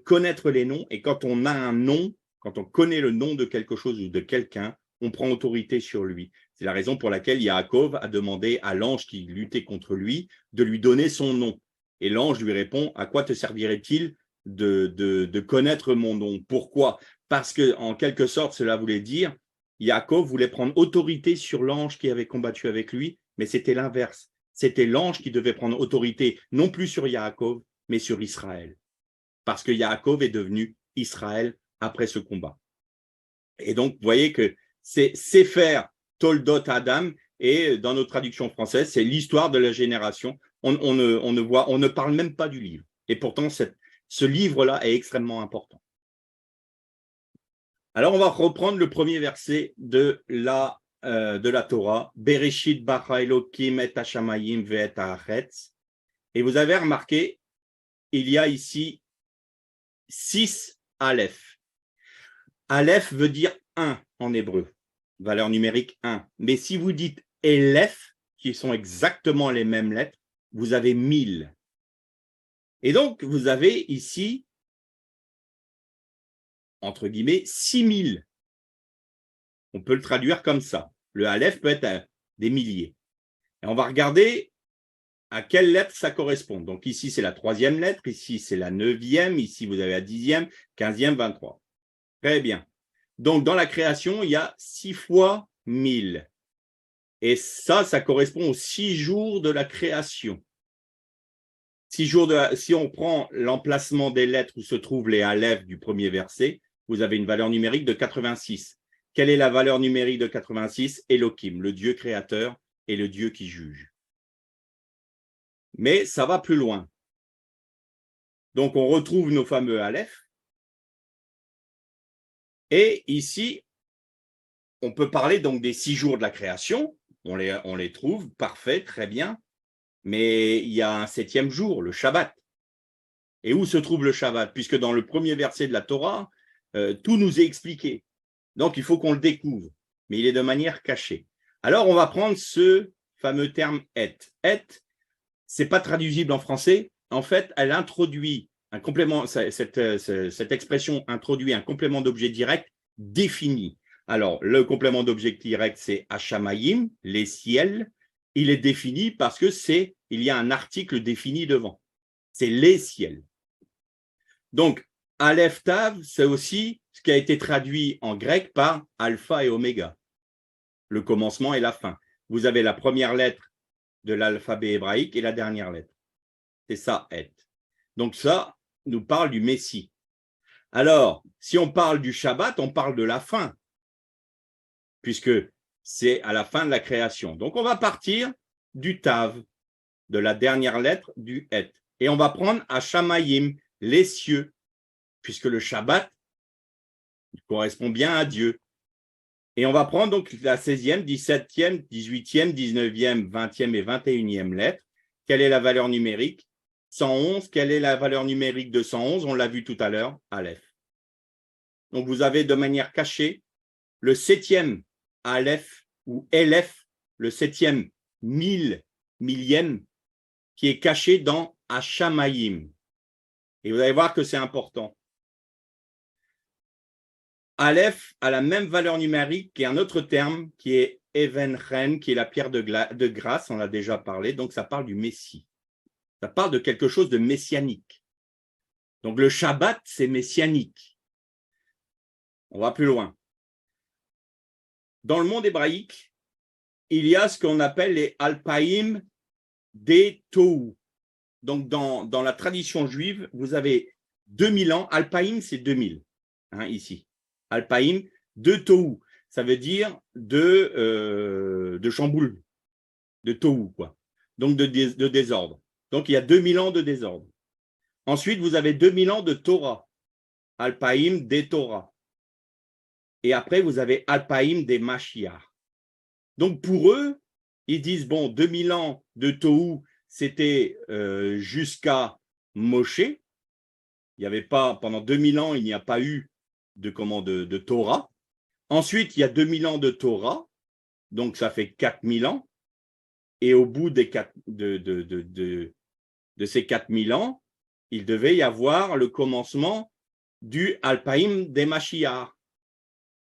connaître les noms. Et quand on a un nom, quand on connaît le nom de quelque chose ou de quelqu'un, on prend autorité sur lui. C'est la raison pour laquelle Yaakov a demandé à l'ange qui luttait contre lui de lui donner son nom. Et l'ange lui répond, à quoi te servirait-il de connaître mon nom? Pourquoi? Parce que, en quelque sorte, cela voulait dire, Yaakov voulait prendre autorité sur l'ange qui avait combattu avec lui, mais c'était l'inverse. C'était l'ange qui devait prendre autorité, non plus sur Yaakov, mais sur Israël. Parce que Yaakov est devenu Israël après ce combat. Et donc, vous voyez que c'est Sefer Toldot Adam, et dans notre traduction française, c'est l'histoire de la génération. On ne parle même pas du livre. Et pourtant, ce livre-là est extrêmement important. Alors, on va reprendre le premier verset de la Torah. Bereshit bara Elokim et hashamayim ve'et haaretz. Et vous avez remarqué, il y a ici 6 Aleph. Aleph veut dire 1 en hébreu, valeur numérique 1. Mais si vous dites Elef, qui sont exactement les mêmes lettres, vous avez 1000. Et donc, vous avez ici, entre guillemets, 6000. On peut le traduire comme ça. Le Aleph peut être des milliers. Et on va regarder à quelle lettre ça correspond. Donc ici, c'est la 3e lettre, ici, c'est la 9e, ici, vous avez la 10e, 15e, 23. Très bien. Donc, dans la création, il y a 6 fois 1000. Et ça correspond aux 6 jours de la création. 6 jours si on prend l'emplacement des lettres où se trouvent les Aleph du premier verset, vous avez une valeur numérique de 86. Quelle est la valeur numérique de 86? Elohim, le Dieu créateur, est le Dieu qui juge. Mais ça va plus loin. Donc, on retrouve nos fameux Aleph. Et ici, on peut parler donc des 6 jours de la création. On les trouve, parfait, très bien. Mais il y a un 7e jour, le Shabbat. Et où se trouve le Shabbat? Puisque dans le premier verset de la Torah, tout nous est expliqué. Donc, il faut qu'on le découvre. Mais il est de manière cachée. Alors, on va prendre ce fameux terme « et ». « Et », ce n'est pas traduisible en français. En fait, elle introduit un complément, cette expression introduit un complément d'objet direct défini. Alors, le complément d'objet direct, c'est Hashamayim, les ciels. Il est défini parce que il y a un article défini devant. C'est les ciels. Donc, Aleph Tav, c'est aussi ce qui a été traduit en grec par Alpha et Oméga, le commencement et la fin. Vous avez la première lettre de l'alphabet hébraïque et la dernière lettre. C'est ça, et. Donc ça nous parle du Messie. Alors, si on parle du Shabbat, on parle de la fin, puisque c'est à la fin de la création. Donc, on va partir du Tav, de la dernière lettre du et. Et on va prendre Hashamayim, les cieux, puisque le Shabbat correspond bien à Dieu. Et on va prendre donc la 16e, 17e, 18e, 19e, 20e et 21e lettre. Quelle est la valeur numérique? 111. Quelle est la valeur numérique de 111? On l'a vu tout à l'heure, Aleph. Donc, vous avez de manière cachée le 7e Aleph ou Elef, le 7e millième, qui est caché dans Hashamayim. Et vous allez voir que c'est important. Aleph a la même valeur numérique qu'un autre terme qui est Evenchen, qui est la pierre de grâce, on en a déjà parlé, donc ça parle du Messie. Ça parle de quelque chose de messianique. Donc le Shabbat, c'est messianique. On va plus loin. Dans le monde hébraïque, il y a ce qu'on appelle les Alpaïm des Tohu. Donc dans la tradition juive, vous avez 2000 ans. Alpaïm, c'est 2000, ici. Alpaïm, de Tohu. Ça veut dire de chamboule, de Tohu, quoi. Donc de désordre. Donc il y a 2000 ans de désordre. Ensuite, vous avez 2000 ans de Torah. Alpaïm des Torah. Et après, vous avez Alpaïm des Mashiach. Donc pour eux, ils disent, bon, 2000 ans de Tohu, c'était jusqu'à Moshe. Il n'y avait pas, pendant 2000 ans, il n'y a pas eu de Torah. Ensuite, il y a 2000 ans de Torah, donc ça fait 4000 ans. Et au bout de ces 4000 ans, il devait y avoir le commencement du Alpaïm des Mashiach.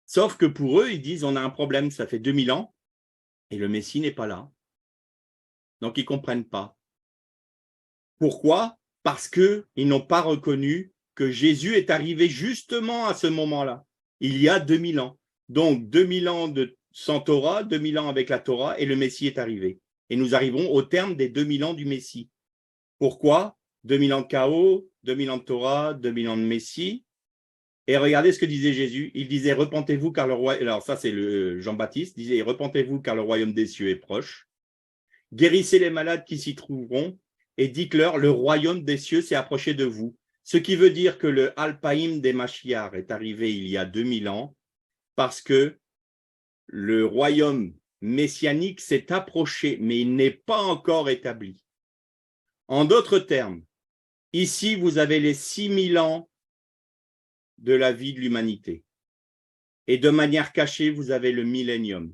Sauf que pour eux, ils disent, on a un problème, ça fait 2000 ans et le Messie n'est pas là. Donc, ils ne comprennent pas. Pourquoi? Parce qu'ils n'ont pas reconnu que Jésus est arrivé justement à ce moment-là, il y a 2000 ans. Donc, 2000 ans sans Torah, 2000 ans avec la Torah, et le Messie est arrivé. Et nous arrivons au terme des 2000 ans du Messie. Pourquoi? 2000 ans de chaos, 2000 ans de Torah, 2000 ans de Messie. Et regardez ce que disait Jésus. Il disait, repentez-vous car le roi... Alors ça, c'est le Jean-Baptiste. Il disait, repentez-vous car le royaume des cieux est proche. Guérissez les malades qui s'y trouveront et dites-leur, le royaume des cieux s'est approché de vous. Ce qui veut dire que le Alpaïm des Mashiach est arrivé il y a 2000 ans parce que le royaume messianique s'est approché, mais il n'est pas encore établi. En d'autres termes, ici, vous avez les 6000 ans de la vie de l'humanité. Et de manière cachée, vous avez le millénium.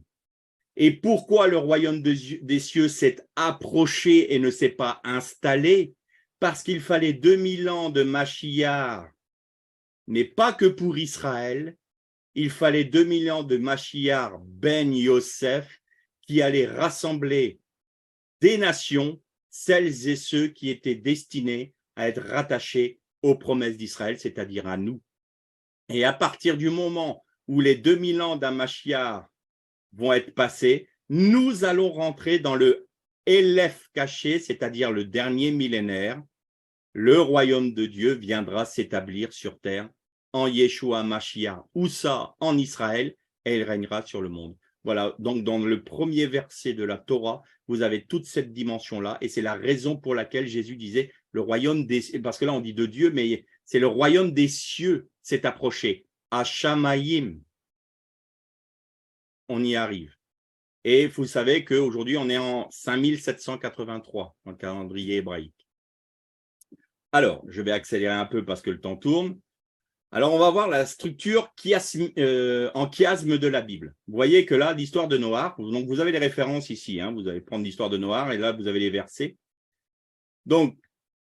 Et pourquoi le royaume des cieux s'est approché et ne s'est pas installé? Parce qu'il fallait 2000 ans de Mashiach, mais pas que pour Israël. Il fallait 2000 ans de Mashiach ben Yosef qui allait rassembler des nations, celles et ceux qui étaient destinés à être rattachés aux promesses d'Israël, c'est-à-dire à nous. Et à partir du moment où les 2000 ans d'un Mashiach vont être passés, nous allons rentrer dans le Elef caché, c'est-à-dire le dernier millénaire. Le royaume de Dieu viendra s'établir sur terre en Yeshua Mashiach, ou ça en Israël, et il régnera sur le monde. Voilà, donc dans le premier verset de la Torah, vous avez toute cette dimension-là, et c'est la raison pour laquelle Jésus disait le royaume des cieux, parce que là on dit de Dieu, mais c'est le royaume des cieux s'est approché. Hashamayim, on y arrive. Et vous savez qu'aujourd'hui on est en 5783 dans le calendrier hébraïque. Alors, je vais accélérer un peu parce que le temps tourne. Alors, on va voir la structure en chiasme de la Bible. Vous voyez que là, l'histoire de Noach, donc vous avez les références ici, hein, vous allez prendre l'histoire de Noach et là, vous avez les versets. Donc,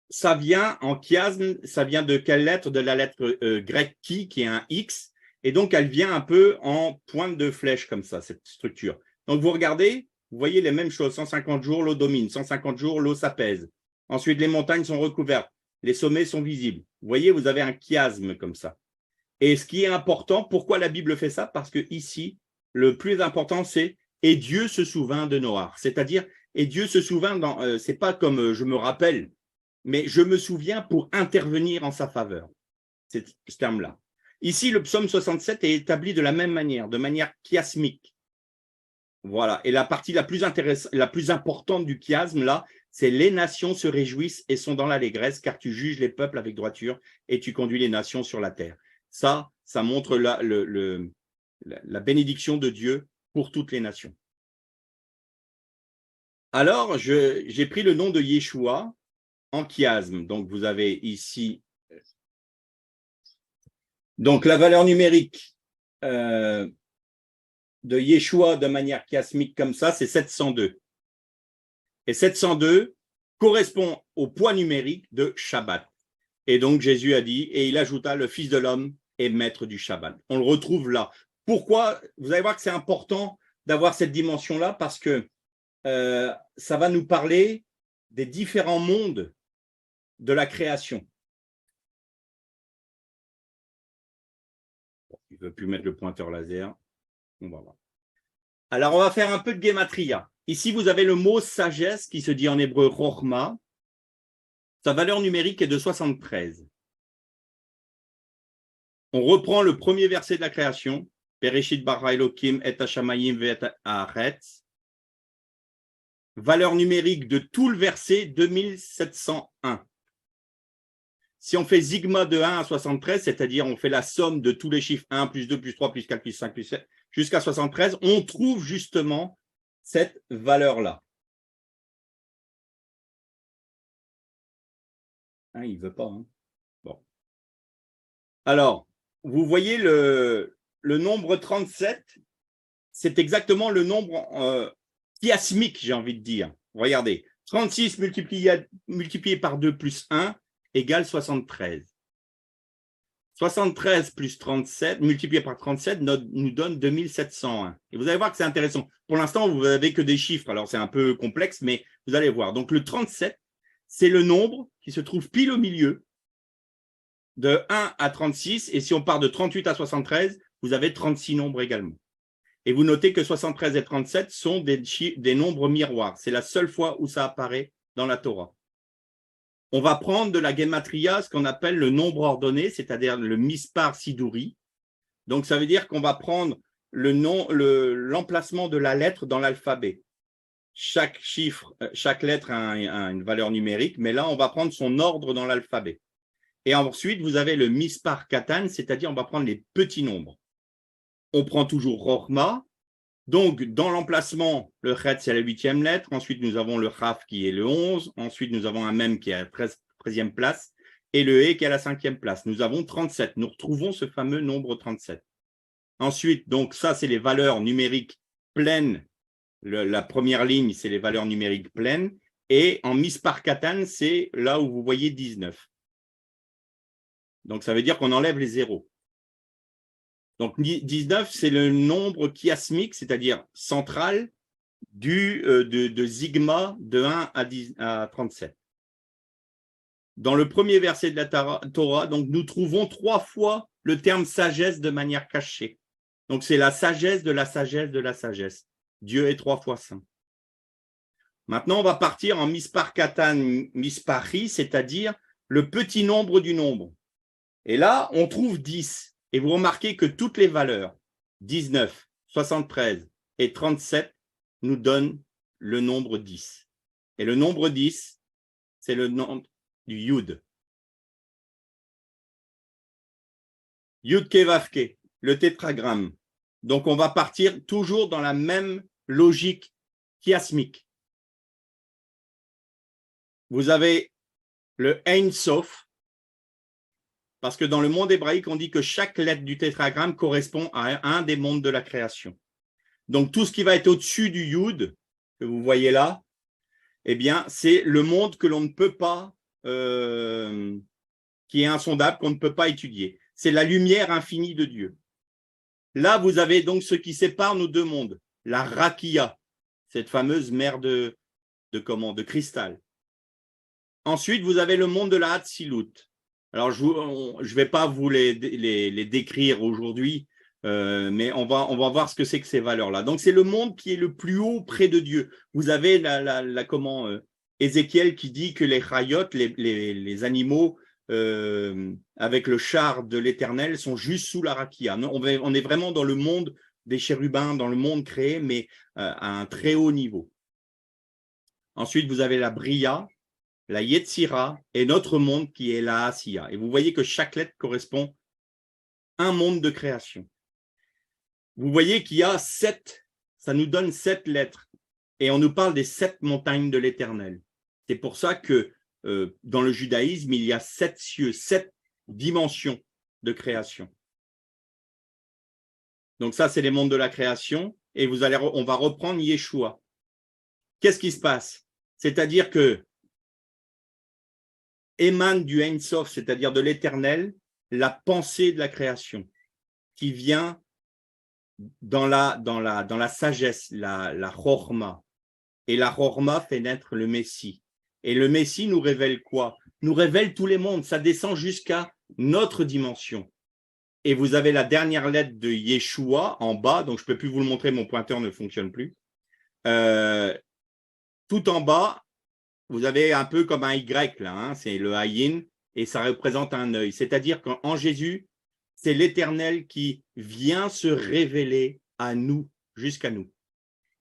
ça vient en chiasme, ça vient de quelle lettre? De la lettre grecque qui est un X, et donc elle vient un peu en pointe de flèche comme ça, cette structure. Donc, vous regardez, vous voyez les mêmes choses, 150 jours, l'eau domine, 150 jours, l'eau s'apaise. Ensuite, les montagnes sont recouvertes, les sommets sont visibles. Vous voyez, vous avez un chiasme comme ça. Et ce qui est important, pourquoi la Bible fait ça? Parce que ici, le plus important, c'est « et Dieu se souvint de Noach ». C'est-à-dire, et Dieu se souvint, c'est pas comme je me rappelle, mais je me souviens pour intervenir en sa faveur. C'est ce terme-là. Ici, le psaume 67 est établi de la même manière, de manière chiasmique. Voilà. Et la partie la plus importante du chiasme, là, c'est les nations se réjouissent et sont dans l'allégresse, car tu juges les peuples avec droiture et tu conduis les nations sur la terre. Ça montre la bénédiction de Dieu pour toutes les nations. Alors, j'ai pris le nom de Yeshua en chiasme. Donc, vous avez ici donc la valeur numérique de Yeshua de manière chiasmique comme ça, c'est 702. Et 702 correspond au poids numérique de Shabbat. Et donc, Jésus a dit, et il ajouta, le Fils de l'homme est maître du Shabbat. On le retrouve là. Pourquoi? Vous allez voir que c'est important d'avoir cette dimension-là parce que ça va nous parler des différents mondes de la création. Bon, il ne veut plus mettre le pointeur laser. On va voir. Alors, on va faire un peu de gematria. Ici, vous avez le mot sagesse qui se dit en hébreu chokhma. Sa valeur numérique est de 73. On reprend le premier verset de la création. Bereshit bara Elokim et hashamayim ve'et haaretz. Valeur numérique de tout le verset, 2701. Si on fait sigma de 1 à 73, c'est-à-dire on fait la somme de tous les chiffres 1, plus 2, plus 3, plus 4, plus 5, plus 7, jusqu'à 73, on trouve justement cette valeur-là. Hein, il ne veut pas. Hein. Bon. Alors, vous voyez le nombre 37, c'est exactement le nombre chiasmique, j'ai envie de dire. Regardez, 36 multiplié par 2 plus 1 égale 73. 73 plus 37 multiplié par 37 nous donne 2701. Et vous allez voir que c'est intéressant. Pour l'instant, vous n'avez que des chiffres, alors c'est un peu complexe, mais vous allez voir. Donc le 37, c'est le nombre qui se trouve pile au milieu de 1 à 36. Et si on part de 38 à 73, vous avez 36 nombres également. Et vous notez que 73 et 37 sont des nombres miroirs. C'est la seule fois où ça apparaît dans la Torah. On va prendre de la gematria ce qu'on appelle le nombre ordonné, c'est-à-dire le mispar siduri. Donc, ça veut dire qu'on va prendre l'emplacement de la lettre dans l'alphabet. Chaque lettre a une valeur numérique, mais là, on va prendre son ordre dans l'alphabet. Et ensuite, vous avez le mispar katan, c'est-à-dire on va prendre les petits nombres. On prend toujours Rochma. Donc, dans l'emplacement, le Chet, c'est la 8e lettre. Ensuite, nous avons le Chaf qui est le 11. Ensuite, nous avons un Mem qui est à la 13e place. Et le E qui est à la 5e place. Nous avons 37. Nous retrouvons ce fameux nombre 37. Ensuite, donc ça, c'est les valeurs numériques pleines. La première ligne, c'est les valeurs numériques pleines. Et en Mispar Katan, c'est là où vous voyez 19. Donc, ça veut dire qu'on enlève les zéros. Donc, 19, c'est le nombre chiasmique, c'est-à-dire central, de sigma de 1 à 37. Dans le premier verset de la Torah, donc, nous trouvons 3 fois le terme sagesse de manière cachée. Donc, c'est la sagesse de la sagesse de la sagesse. Dieu est 3 fois saint. Maintenant, on va partir en mispar katan, mispari, c'est-à-dire le petit nombre du nombre. Et là, on trouve 10. Et vous remarquez que toutes les valeurs, 19, 73, et 37 nous donnent le nombre 10. Et le nombre 10, c'est le nombre du Yud. Yud Kevavke, le tétragramme. Donc, on va partir toujours dans la même logique chiasmique. Vous avez le Ein Sof, parce que dans le monde hébraïque, on dit que chaque lettre du tétragramme correspond à un des mondes de la création. Donc, tout ce qui va être au-dessus du Yud, que vous voyez là, eh bien, c'est le monde que l'on ne peut pas, qui est insondable, qu'on ne peut pas étudier. C'est la lumière infinie de Dieu. Là, vous avez donc ce qui sépare nos deux mondes, la Rakia, cette fameuse mer de cristal. Ensuite, vous avez le monde de la Hatzilut. Alors, je ne vais pas vous les décrire aujourd'hui, mais on va voir ce que c'est que ces valeurs-là. Donc, c'est le monde qui est le plus haut près de Dieu. Vous avez Ézéchiel qui dit que les chayot, les animaux avec le char de l'Éternel sont juste sous la rakia. On est vraiment dans le monde des chérubins, dans le monde créé, mais à un très haut niveau. Ensuite, vous avez la Bria, la Yetzira et notre monde qui est la Asiya. Et vous voyez que chaque lettre correspond à un monde de création. Vous voyez qu'il y a 7, ça nous donne 7 lettres. Et on nous parle des 7 montagnes de l'Éternel. C'est pour ça que dans le judaïsme, il y a 7 cieux, 7 dimensions de création. Donc ça, c'est les mondes de la création. Et on va reprendre Yeshua. Qu'est-ce qui se passe? C'est-à-dire que émane du Ein Sof, c'est-à-dire de l'Éternel, la pensée de la création qui vient dans la sagesse, la chorma. Et la chorma fait naître le Messie. Et le Messie nous révèle quoi? Nous révèle tous les mondes. Ça descend jusqu'à notre dimension. Et vous avez la dernière lettre de Yeshua en bas. Donc, je ne peux plus vous le montrer, mon pointeur ne fonctionne plus. Tout en bas, vous avez un peu comme un Y, là, hein, c'est le Ayin, et ça représente un œil. C'est-à-dire qu'en Jésus, c'est l'Éternel qui vient se révéler à nous, jusqu'à nous.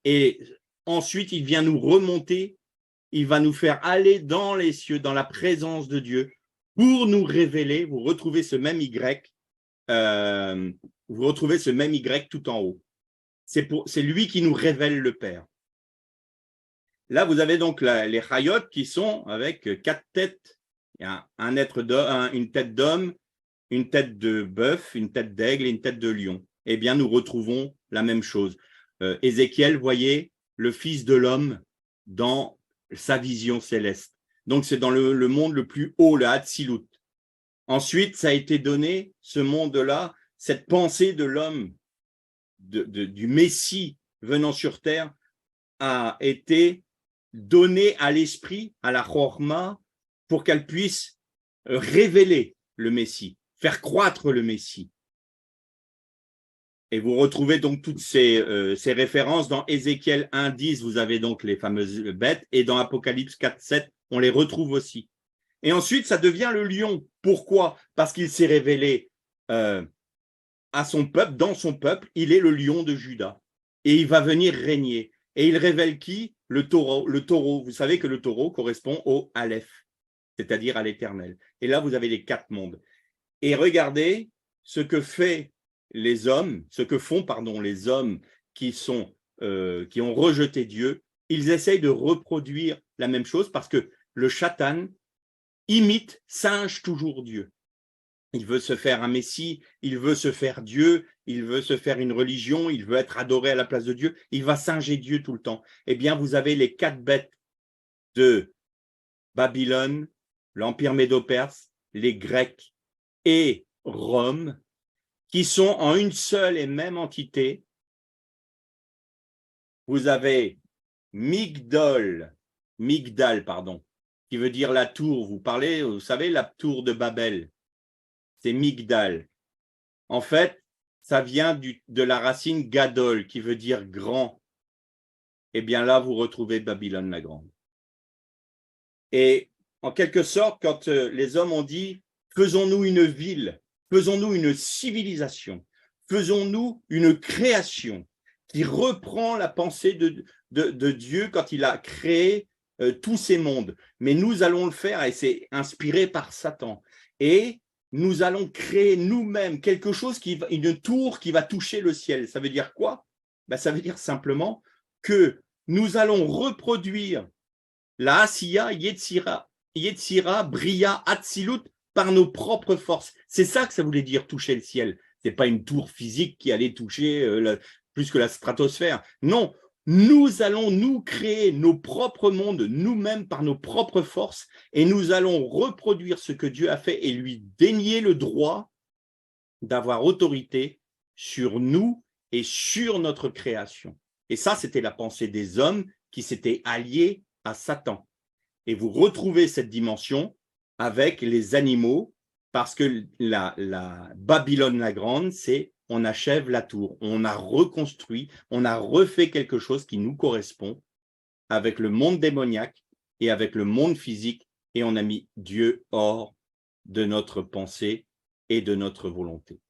Et ensuite, il vient nous remonter, il va nous faire aller dans les cieux, dans la présence de Dieu, pour nous révéler. Vous retrouvez ce même Y, tout en haut. C'est lui qui nous révèle le Père. Là, vous avez donc les Chayot qui sont avec 4 têtes. Il y a une tête d'homme, une tête de bœuf, une tête d'aigle et une tête de lion. Eh bien, nous retrouvons la même chose. Ézéchiel voyait le Fils de l'homme dans sa vision céleste. Donc, c'est dans le monde le plus haut, le Hatzilut. Ensuite, ça a été donné, ce monde-là, cette pensée de l'homme, du Messie venant sur terre, a été donnée à l'esprit, à la chorma, pour qu'elle puisse révéler le Messie, faire croître le Messie. Et vous retrouvez donc toutes ces références dans Ézéchiel 1.10, vous avez donc les fameuses bêtes, et dans Apocalypse 4.7, on les retrouve aussi. Et ensuite, ça devient le lion. Pourquoi? Parce qu'il s'est révélé à son peuple, dans son peuple, il est le lion de Juda. Et il va venir régner. Et il révèle qui? Le taureau. Vous savez que le taureau correspond au Aleph, c'est-à-dire à l'Éternel. Et là, vous avez les 4 mondes. Et regardez ce que font les hommes qui ont rejeté Dieu. Ils essayent de reproduire la même chose parce que le Satan imite, singe toujours Dieu. Il veut se faire un Messie, il veut se faire Dieu, il veut se faire une religion, il veut être adoré à la place de Dieu, il va singer Dieu tout le temps. Eh bien, vous avez les 4 bêtes de Babylone, l'Empire médo-perse, les Grecs et Rome, qui sont en une seule et même entité. Vous avez Migdal, qui veut dire la tour. Vous savez, la tour de Babel, c'est Migdal. En fait, ça vient de la racine Gadol, qui veut dire grand. Eh bien là, vous retrouvez Babylone la Grande. Et en quelque sorte, quand les hommes ont dit « faisons-nous une ville, faisons-nous une civilisation, faisons-nous une création qui reprend la pensée de Dieu quand il a créé tous ces mondes. Mais nous allons le faire, et c'est inspiré par Satan. Et nous allons créer nous-mêmes quelque chose, une tour qui va toucher le ciel. Ça veut dire quoi? Ben, ça veut dire simplement que nous allons reproduire la Asiya, Yetzira, Bria, Atzilut par nos propres forces. C'est ça que ça voulait dire toucher le ciel. Ce n'est pas une tour physique qui allait toucher plus que la stratosphère. Non, nous allons nous créer nos propres mondes nous-mêmes par nos propres forces et nous allons reproduire ce que Dieu a fait et lui dénier le droit d'avoir autorité sur nous et sur notre création. Et ça, c'était la pensée des hommes qui s'étaient alliés à Satan. Et vous retrouvez cette dimension avec les animaux, parce que la Babylone la Grande, c'est on achève la tour, on a reconstruit, on a refait quelque chose qui nous correspond avec le monde démoniaque et avec le monde physique, et on a mis Dieu hors de notre pensée et de notre volonté.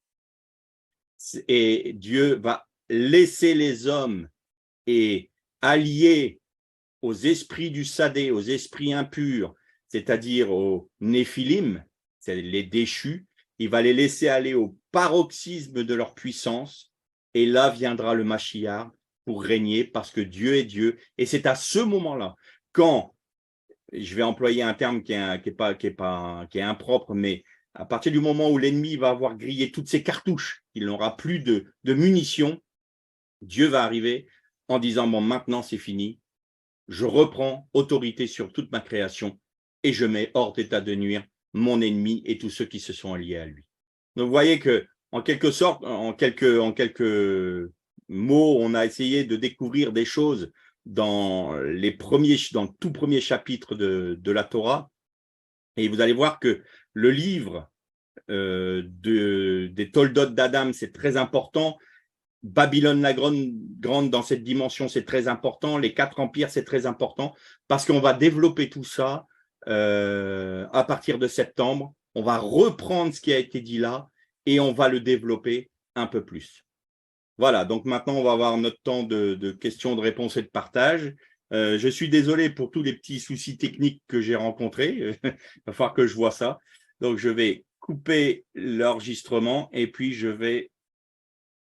Et Dieu va laisser les hommes et allier aux esprits du Sadé, aux esprits impurs, c'est-à-dire aux Néphilim, c'est les déchus, il va les laisser aller au paroxysme de leur puissance, et là viendra le Mashiach pour régner, parce que Dieu est Dieu. Et c'est à ce moment-là, quand, je vais employer un terme qui est impropre, mais à partir du moment où l'ennemi va avoir grillé toutes ses cartouches, il n'aura plus de munitions, Dieu va arriver en disant, bon, maintenant c'est fini, je reprends autorité sur toute ma création et je mets hors d'état de nuire mon ennemi et tous ceux qui se sont alliés à lui. Donc, vous voyez que, en quelque sorte, en quelques mots, on a essayé de découvrir des choses dans le tout premier chapitre de la Torah. Et vous allez voir que le livre des Toldot d'Adam, c'est très important. Babylone la grande dans cette dimension, c'est très important. Les 4 empires, c'est très important parce qu'on va développer tout ça à partir de septembre. On va reprendre ce qui a été dit là et on va le développer un peu plus. Voilà, donc maintenant, on va avoir notre temps de questions, de réponses et de partage. Je suis désolé pour tous les petits soucis techniques que j'ai rencontrés. Il va falloir que je vois ça. Donc, je vais couper l'enregistrement et puis je vais